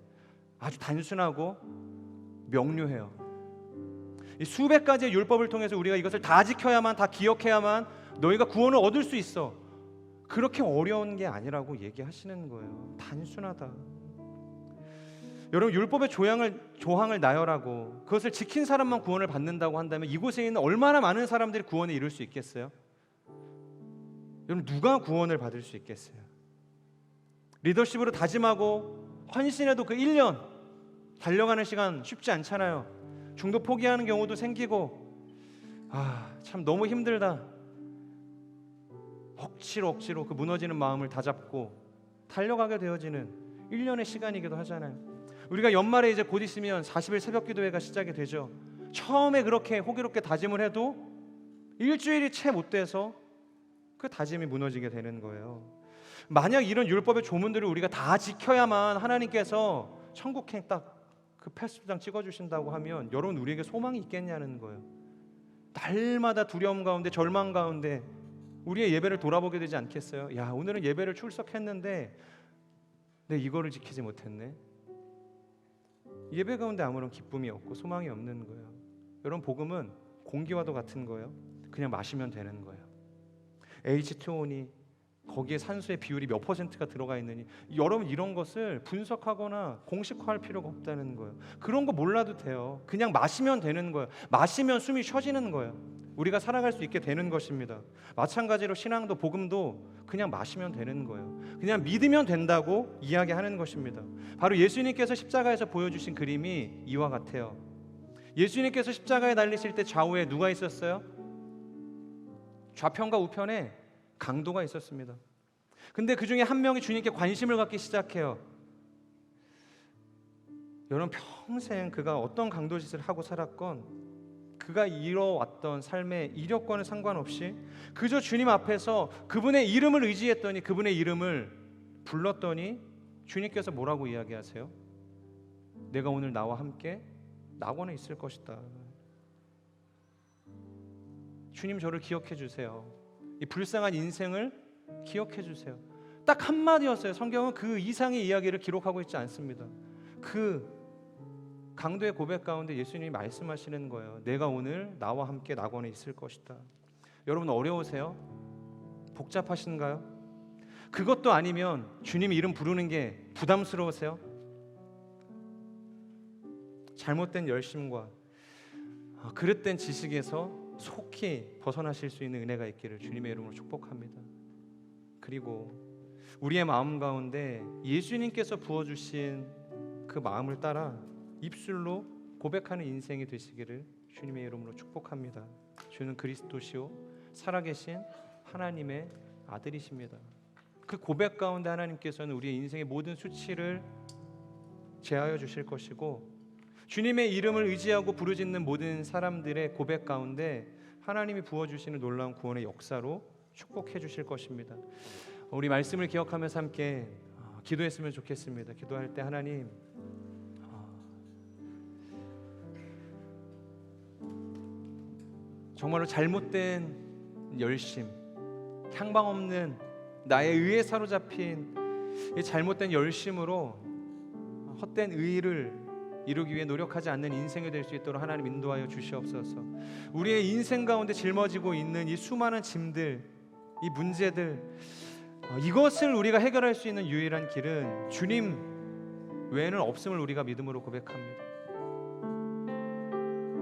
Speaker 1: 아주 단순하고 명료해요. 이 수백 가지의 율법을 통해서 우리가 이것을 다 지켜야만, 다 기억해야만 너희가 구원을 얻을 수 있어. 그렇게 어려운 게 아니라고 얘기하시는 거예요. 단순하다. 여러분, 율법의 조항을 나열하고 그것을 지킨 사람만 구원을 받는다고 한다면 이곳에 있는 얼마나 많은 사람들이 구원에 이룰 수 있겠어요? 여러분, 누가 구원을 받을 수 있겠어요? 리더십으로 다짐하고 헌신해도 그 1년 달려가는 시간 쉽지 않잖아요. 중도 포기하는 경우도 생기고, 참 너무 힘들다. 억지로 그 무너지는 마음을 다잡고 달려가게 되어지는 1년의 시간이기도 하잖아요. 우리가 연말에 이제 곧 있으면 40일 새벽 기도회가 시작이 되죠. 처음에 그렇게 호기롭게 다짐을 해도 일주일이 채 못 돼서 그 다짐이 무너지게 되는 거예요. 만약 이런 율법의 조문들을 우리가 다 지켜야만 하나님께서 천국행 딱 그 패스장 찍어주신다고 하면 여러분, 우리에게 소망이 있겠냐는 거예요. 날마다 두려움 가운데, 절망 가운데 우리의 예배를 돌아보게 되지 않겠어요? 야, 오늘은 예배를 출석했는데 내 이거를 지키지 못했네. 예배 가운데 아무런 기쁨이 없고 소망이 없는 거예요. 여러분, 복음은 공기와도 같은 거예요. 그냥 마시면 되는 거예요. H2O니 거기에 산소의 비율이 몇 %가 들어가 있느니, 여러분, 이런 것을 분석하거나 공식화할 필요가 없다는 거예요. 그런 거 몰라도 돼요. 그냥 마시면 되는 거예요. 마시면 숨이 쉬어지는 거예요. 우리가 살아갈 수 있게 되는 것입니다. 마찬가지로 신앙도, 복음도 그냥 마시면 되는 거예요. 그냥 믿으면 된다고 이야기하는 것입니다. 바로 예수님께서 십자가에서 보여주신 그림이 이와 같아요. 예수님께서 십자가에 달리실 때 좌우에 누가 있었어요? 좌편과 우편에 강도가 있었습니다. 근데 그 중에 한 명이 주님께 관심을 갖기 시작해요. 여러분 평생 그가 어떤 강도짓을 하고 살았건 그가 이뤄왔던 삶의 이력과는 상관없이 그저 주님 앞에서 그분의 이름을 의지했더니 그분의 이름을 불렀더니 주님께서 뭐라고 이야기하세요? 내가 오늘 나와 함께 낙원에 있을 것이다. 주님 저를 기억해 주세요. 이 불쌍한 인생을 기억해 주세요. 딱 한마디였어요. 성경은 그 이상의 이야기를 기록하고 있지 않습니다. 그 강도의 고백 가운데 예수님이 말씀하시는 거예요. 내가 오늘 나와 함께 낙원에 있을 것이다. 여러분 어려우세요? 복잡하신가요? 그것도 아니면 주님 이름 부르는 게 부담스러우세요? 잘못된 열심과 그릇된 지식에서 속히 벗어나실 수 있는 은혜가 있기를 주님의 이름으로 축복합니다. 그리고 우리의 마음 가운데 예수님께서 부어주신 그 마음을 따라 입술로 고백하는 인생이 되시기를 주님의 이름으로 축복합니다. 주는 그리스도시요 살아계신 하나님의 아들이십니다. 그 고백 가운데 하나님께서는 우리의 인생의 모든 수치를 제하여 주실 것이고 주님의 이름을 의지하고 부르짖는 모든 사람들의 고백 가운데 하나님이 부어주시는 놀라운 구원의 역사로 축복해 주실 것입니다. 우리 말씀을 기억하면서 함께 기도했으면 좋겠습니다. 기도할 때 하나님 정말로 잘못된 열심, 향방 없는 나의 의에 사로잡힌 이 잘못된 열심으로 헛된 의를 이루기 위해 노력하지 않는 인생이 될 수 있도록 하나님 인도하여 주시옵소서. 우리의 인생 가운데 짊어지고 있는 이 수많은 짐들, 이 문제들, 이것을 우리가 해결할 수 있는 유일한 길은 주님 외에는 없음을 우리가 믿음으로 고백합니다.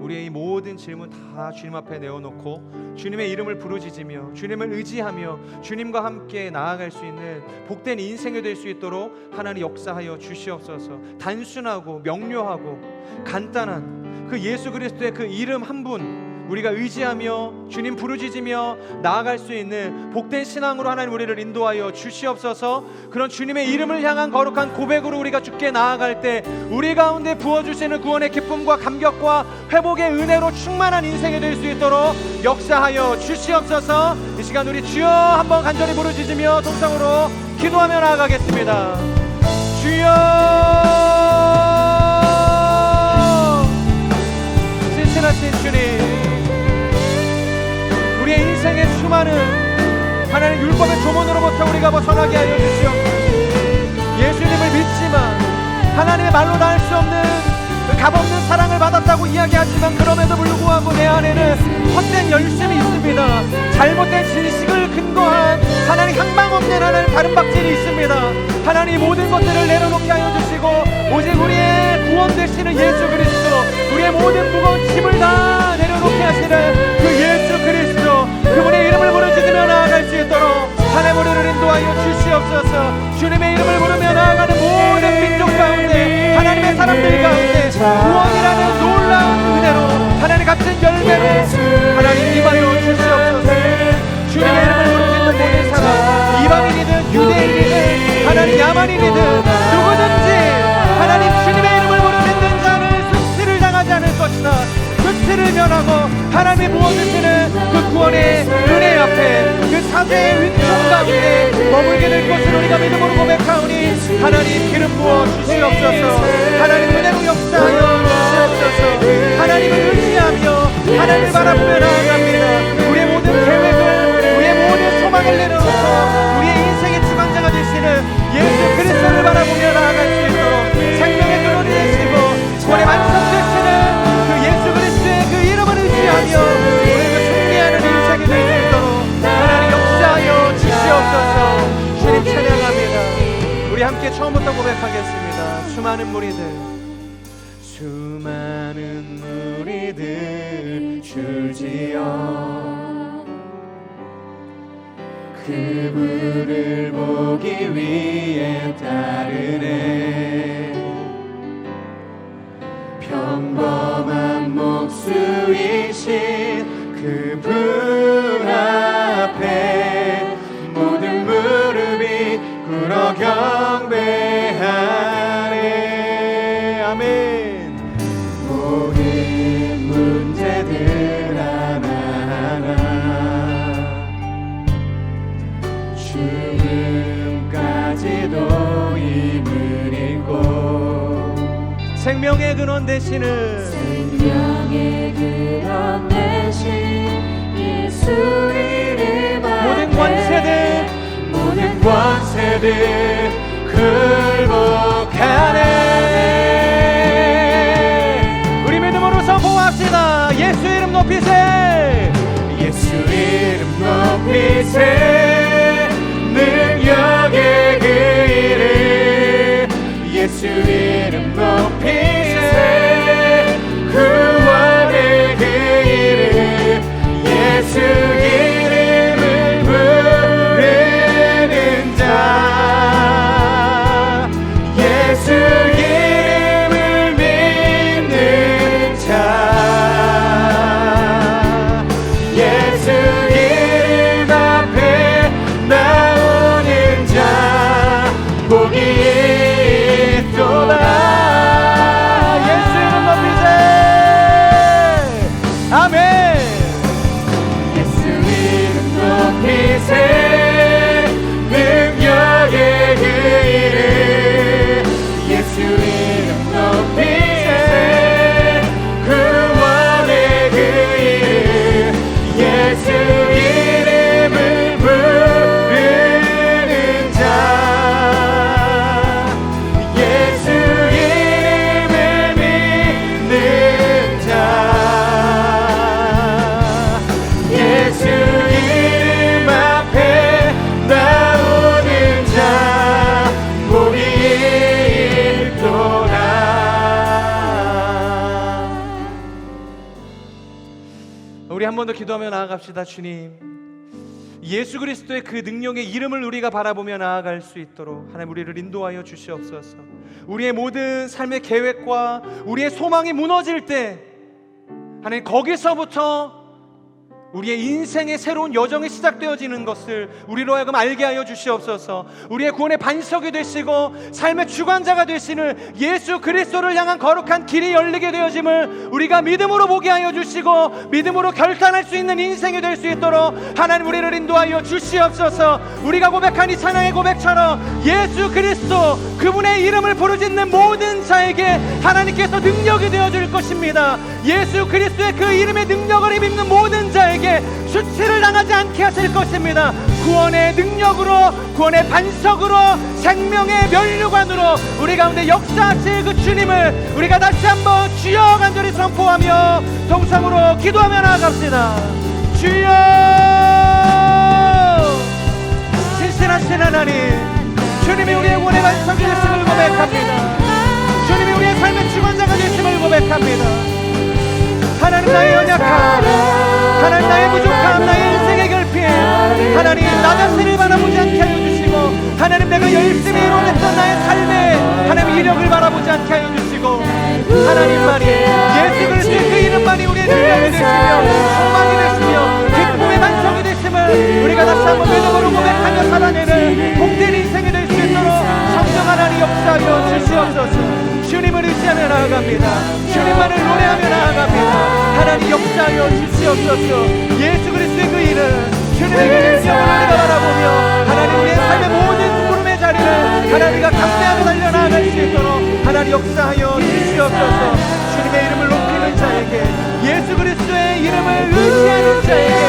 Speaker 1: 우리의 이 모든 질문 다 주님 앞에 내어놓고 주님의 이름을 부르짖으며 주님을 의지하며 주님과 함께 나아갈 수 있는 복된 인생이 될 수 있도록 하나님 역사하여 주시옵소서. 단순하고 명료하고 간단한 그 예수 그리스도의 그 이름 한 분 우리가 의지하며 주님 부르짖으며 나아갈 수 있는 복된 신앙으로 하나님 우리를 인도하여 주시옵소서. 그런 주님의 이름을 향한 거룩한 고백으로 우리가 주께 나아갈 때 우리 가운데 부어주시는 구원의 기쁨과 감격과 회복의 은혜로 충만한 인생이 될 수 있도록 역사하여 주시옵소서. 이 시간 우리 주여 한번 간절히 부르짖으며 동성으로 기도하며 나아가겠습니다. 주여, 신실하신 주님, 우리의 인생의 수많은 하나님 율법의 조문으로부터 우리가 벗어나게 하여 주시옵소서. 예수님을 믿지만 하나님의 말로 닿을 수 없는 그 값없는 사랑을 받았다고 이야기하지만 그럼에도 불구하고 내 안에는 헛된 열심이 있습니다. 잘못된 지식을 근거한 하나님 향방 없는 하나님 다른 박질이 있습니다. 하나님 모든 것들을 내려놓게 하여 주시고 오직 우리의 구원 되시는 예수 그리스도, 우리의 모든 무거운 짐을 다 내려놓게 하시는 그 예수 그리스도, 그분의 이름을 부르짖으며 나아갈 수 있도록 하나님 우리를 인도하여 주시옵소서. 주님의 이름을 부르며 나아가는 모든 민족 가운데 하나님의 사람들 가운데 구원이라는 놀라운 은혜로 하나님 같은 열매로 하나님 임하여 주시옵소서. 주님의 이름을 부르짖는 모든 사람, 이방인이든 유대인이든 하나님 야만인이든 누구든지 하나님 주님의 이름을 부르짖는 자는 수치를 당하지 않을 것이다. 수치를 면하고 하나님이 부어주시는 그 구원의 은혜 앞에 그 사제의 윈종 가운데 머물게 될 것을 우리가 믿음으로 고백하오니 하나님 기름 부어 주시옵소서. 하나님 은혜로 역사하여 주시옵소서. 하나님을 의지하며 하나님을 바라보며 나아갑니다. 우리의 모든 계획을, 우리의 모든 소망을 내려놓고 우리의 인생의 주관자가 되시는 예수 그리스도를 바라보며 나아갈 수 있도록 생명의 근원이 되시고 구원의 완성되시는 그 예수 그리스도의 그 이름을 의지하며 우리가 승리하는 인생이 될 수 있도록 하나님 역사하여 주시옵소서. 주님 찬양합니다. 우리 함께 처음부터 고백하겠습니다. 수많은 무리들 주지어 그분을 보기 위해 따르네. 평범한 목수이신 그분 앞에 모든 무릎이 꿇어 경배하네. 아멘. 생명의 근원 되시는
Speaker 3: 생명의 근원 되신 예수 이름 앞에
Speaker 1: 모든 권세들 굴복하네. 우리 믿음으로 선포합시다. 예수 이름 높이세. 예수 이름 높이세. 능력의 그 이름 예수 이름 높이세. 구원의 그 이름 예수 이름을 부르는 자 예수 이름을 믿는 자 예수 이름 앞에 나오는 자 복이 있도다. 예수 이름 높이세. 아멘. 예수 이름 높이세. 능력의 그 이름 예수 이름 높이세. 구원의 그 이름 예수 이름을 부르는 자 예수 이름을 믿는 자 예수 이름 앞에 나오는 자 복이 있도다. 우리 한 번 더 기도하며 나아갑시다. 주님, 예수 그리스도의 그 능력의 이름을 우리가 바라보며 나아갈 수 있도록 하나님 우리를 인도하여 주시옵소서. 우리의 모든 삶의 계획과 우리의 소망이 무너질 때 하나님 거기서부터 우리의 인생의 새로운 여정이 시작되어지는 것을 우리로 하여금 알게 하여 주시옵소서. 우리의 구원의 반석이 되시고 삶의 주관자가 되시는 예수 그리스도를 향한 거룩한 길이 열리게 되어짐을 우리가 믿음으로 보게 하여 주시고 믿음으로 결단할 수 있는 인생이 될 수 있도록 하나님 우리를 인도하여 주시옵소서. 우리가 고백한 이 찬양의 고백처럼 예수 그리스도 그분의 이름을 부르짖는 모든 자에게 하나님께서 능력이 되어줄 것입니다. 예수 그리스도의 그 이름의 능력을 입는 모든 자에게 수치를 당하지 않게 하실 것입니다. 구원의 능력으로 구원의 반석으로 생명의 면류관으로 우리 가운데 역사하실 그 주님을 우리가 다시 한번 주여 간절히 선포하며 동성으로 기도하며 나아갑시다. 주여 신실하신 하나님, 주님이 우리의 구원의 반석이 되심을 고백합니다. 주님이 우리의 삶의 주관자가 되심을 고백합니다. 하나님 나의 연약함, 하나님 나의 부족함, 나의 인생의 결핍, 하나님 나 자신을 바라보지 않게 하여 주시고 하나님 내가 열심히 이뤄냈던 나의 삶에 하나님 이력을 바라보지 않게 하여 주시고 하나님만이 예수 그리스도의 그 이름만이 우리의 능력이 되시며 소망이 되시며 기쁨의 반석이 되심을 우리가 다시 한번 믿음으로 고백하며 살아내는 복된 인생이 될 수 있도록 성령 하나님 역사하여 주시옵소서. 주님을 의지하며 나아갑니다. 주님만을 노래하며 나아갑니다. 하나님 역사하여 주시옵소서. 예수 그리스도의 그 이름 주님의 그 능력을 우리가 바라보며 하나님 우리의 삶의 모든 구름의 자리를 하나님과 감내하며 달려나아갈 수 있도록 하나님 역사하여 주시옵소서. 주님의 이름을 높이는 자에게 예수 그리스도의 이름을 의지하는 자에게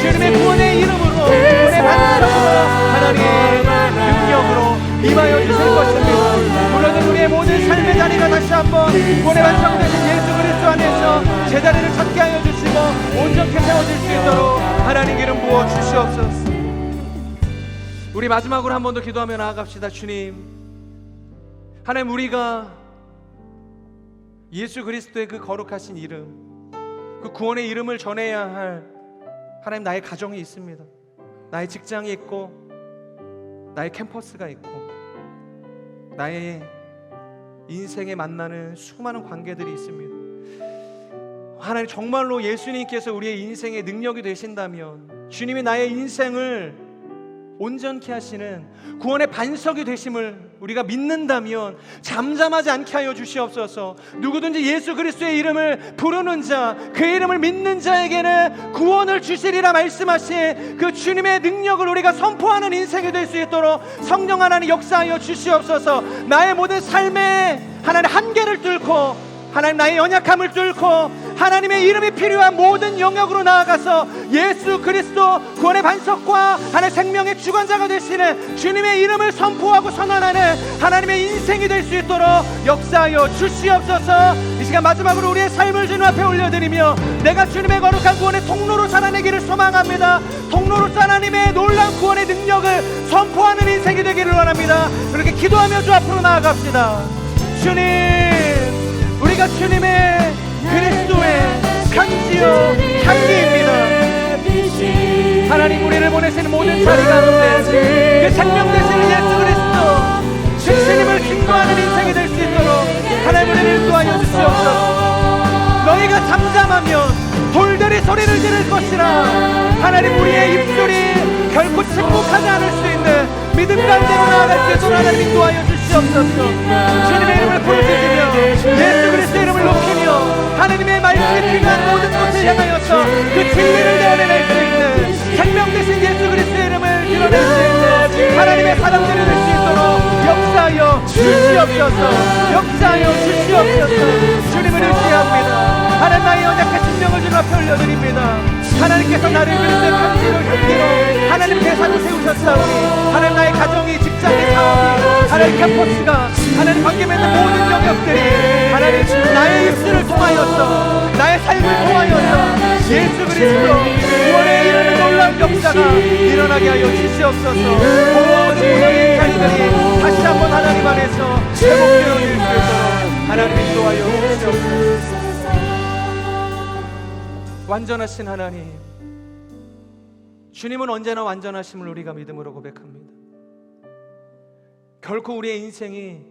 Speaker 1: 주님의 구원의 이름으로 구원의 반석으로 하나님 능력으로 임하여 주실 것입니다. 무너진 우리의 모든 삶의 자리가 다시 한번 구원의 반석 되신 예수 그리스도 안에서 제자리를 찾게 하여 주시고 온전케 세워질 수 있도록 하나님 이름 부어 주시옵소서. 우리 마지막으로 한 번 더 기도하며 나아갑시다. 주님, 하나님 우리가 예수 그리스도의 그 거룩하신 이름, 그 구원의 이름을 전해야 할 하나님 나의 가정이 있습니다. 나의 직장이 있고 나의 캠퍼스가 있고 나의 인생에 만나는 수많은 관계들이 있습니다. 하나님 정말로 예수님께서 우리의 인생의 능력이 되신다면 주님이 나의 인생을 온전케 하시는 구원의 반석이 되심을 우리가 믿는다면 잠잠하지 않게 하여 주시옵소서. 누구든지 예수 그리스도의 이름을 부르는 자, 그 이름을 믿는 자에게는 구원을 주시리라 말씀하신 그 주님의 능력을 우리가 선포하는 인생이 될 수 있도록 성령 하나님 역사하여 주시옵소서. 나의 모든 삶에 하나님 한계를 뚫고 하나님 나의 연약함을 뚫고 하나님의 이름이 필요한 모든 영역으로 나아가서 예수 그리스도 구원의 반석과 하나님의 생명의 주관자가 되시는 주님의 이름을 선포하고 선언하는 하나님의 인생이 될 수 있도록 역사하여 주시옵소서. 이 시간 마지막으로 우리의 삶을 주님 앞에 올려드리며 내가 주님의 거룩한 구원의 통로로 살아내기를 소망합니다. 통로로 하나님의 놀라운 구원의 능력을 선포하는 인생이 되기를 원합니다. 그렇게 기도하며 주 앞으로 나아갑시다. 주님, 우리가 주님의 그리스도의 편지요 향기입니다. 하나님 우리를 보내시는 모든 자리 가운데 그 생명 되시는 예수 그리스도 주님을 증거하는 인생이 될 수 있도록 하나님 우리를 인도하여 주시옵소서. 너희가 잠잠하면 돌들이 소리를 지를 것이라. 하나님 우리의 입술이 결코 침묵하지 않을 수 있는 믿음 가운데로 나아갈 수 있도록 하나님 인도하여 주시옵소서. 주님의 이름을 부르짖으며 예수 그리스도의 이름을 높이며 하나님의 말씀이 필요한 모든 것을 향하여서 그 진리를 내어낼 수 있는 생명 되신 예수 그리스도의 이름을 드러낼 수 있는 하나님의 사람들이 될 수 있도록 역사하여 주시옵소서. 역사하여 주시옵소서. 주님을 의지합니다. 하나님 나의 연약한 심령을 주님 앞에 올려드립니다. 하나님께서 나를 그리스도의 편지로 향기로 하나님 대상을 세우셨사오니 하나님 나의 가정이 직장이 사업이 하나님 캠퍼스가 하나님 관계 맺는 모든 영역들이 하나님 나의 입술을 통하여서 나의 삶을 통하여서 예수 그리스도 구원의 이름의 놀라운 역사가 일어나게 하여 주시옵소서. 모든 우리의 삶들이 다시 한번 하나님 안에서 회복되어 질 수 있도록 하나님 인도하여 주시옵소서. 완전하신 하나님, 주님은 언제나 완전하심을 우리가 믿음으로 고백합니다. 결코 우리의 인생이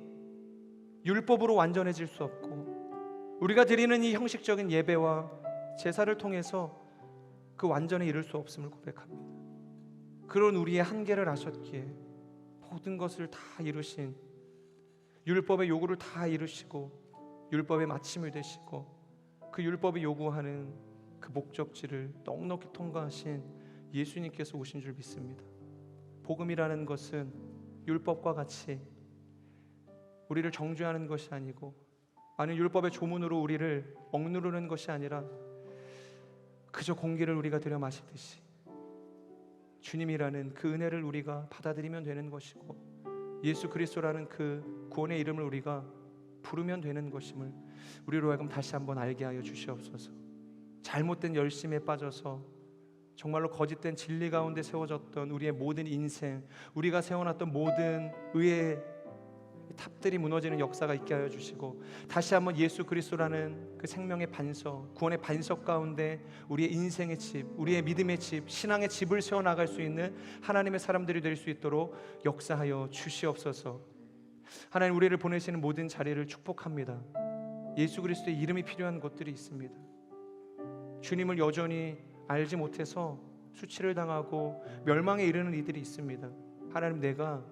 Speaker 1: 율법으로 완전해질 수 없고 우리가 드리는 이 형식적인 예배와 제사를 통해서 그 완전에 이를 수 없음을 고백합니다. 그런 우리의 한계를 아셨기에 모든 것을 다 이루신 율법의 요구를 다 이루시고 율법의 마침을 되시고 그 율법이 요구하는 그 목적지를 넉넉히 통과하신 예수님께서 오신 줄 믿습니다. 복음이라는 것은 율법과 같이 우리를 정죄하는 것이 아니고 아니 율법의 조문으로 우리를 억누르는 것이 아니라 그저 공기를 우리가 들여 마시듯이 주님이라는 그 은혜를 우리가 받아들이면 되는 것이고 예수 그리스도라는 그 구원의 이름을 우리가 부르면 되는 것임을 우리로 하여금 다시 한번 알게 하여 주시옵소서. 잘못된 열심에 빠져서 정말로 거짓된 진리 가운데 세워졌던 우리의 모든 인생, 우리가 세워놨던 모든 의의 탑들이 무너지는 역사가 있게 하여 주시고 다시 한번 예수 그리스도라는 그 생명의 반석, 구원의 반석 가운데 우리의 인생의 집, 우리의 믿음의 집, 신앙의 집을 세워나갈 수 있는 하나님의 사람들이 될 수 있도록 역사하여 주시옵소서. 하나님 우리를 보내시는 모든 자리를 축복합니다. 예수 그리스도의 이름이 필요한 것들이 있습니다. 주님을 여전히 알지 못해서 수치를 당하고 멸망에 이르는 이들이 있습니다. 하나님 내가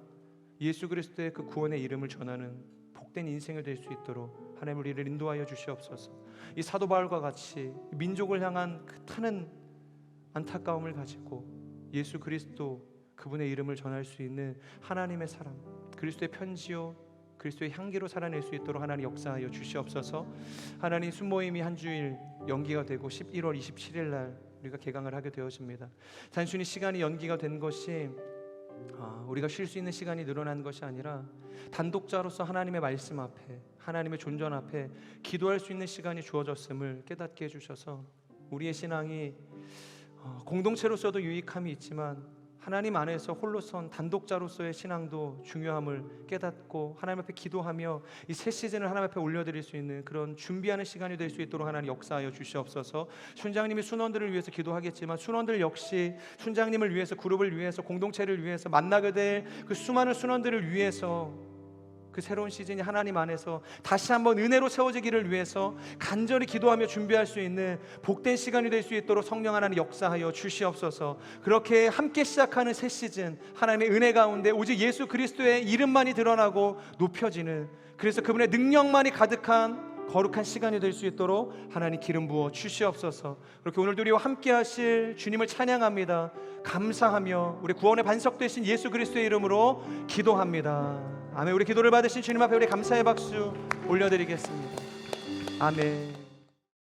Speaker 1: 예수 그리스도의 그 구원의 이름을 전하는 복된 인생을 될 수 있도록 하나님 우리를 인도하여 주시옵소서. 이 사도 바울과 같이 민족을 향한 그 타는 안타까움을 가지고 예수 그리스도 그분의 이름을 전할 수 있는 하나님의 사람, 그리스도의 편지요 그리스도의 향기로 살아낼 수 있도록 하나님 역사하여 주시옵소서. 하나님 순모임이 한 주일 연기가 되고 11월 27일 날 우리가 개강을 하게 되어집니다. 단순히 시간이 연기가 된 것이 우리가 쉴 수 있는 시간이 늘어난 것이 아니라 단독자로서 하나님의 말씀 앞에 하나님의 존전 앞에 기도할 수 있는 시간이 주어졌음을 깨닫게 해주셔서 우리의 신앙이 공동체로서도 유익함이 있지만 하나님 안에서 홀로선 단독자로서의 신앙도 중요함을 깨닫고 하나님 앞에 기도하며 이 새 시즌을 하나님 앞에 올려드릴 수 있는 그런 준비하는 시간이 될 수 있도록 하나님 역사하여 주시옵소서. 순장님이 순원들을 위해서 기도하겠지만 순원들 역시 순장님을 위해서, 그룹을 위해서, 공동체를 위해서, 만나게 될 그 수많은 순원들을 위해서 그 새로운 시즌이 하나님 안에서 다시 한번 은혜로 세워지기를 위해서 간절히 기도하며 준비할 수 있는 복된 시간이 될 수 있도록 성령 하나님 역사하여 주시옵소서. 그렇게 함께 시작하는 새 시즌 하나님의 은혜 가운데 오직 예수 그리스도의 이름만이 드러나고 높여지는, 그래서 그분의 능력만이 가득한 거룩한 시간이 될 수 있도록 하나님 기름 부어 주시옵소서. 그렇게 오늘도 우리와 함께 하실 주님을 찬양합니다. 감사하며 우리 구원의 반석 되신 예수 그리스도의 이름으로 기도합니다. 아멘. 우리 기도를 받으신 주님 앞에 우리 감사의 박수 올려드리겠습니다. 아멘.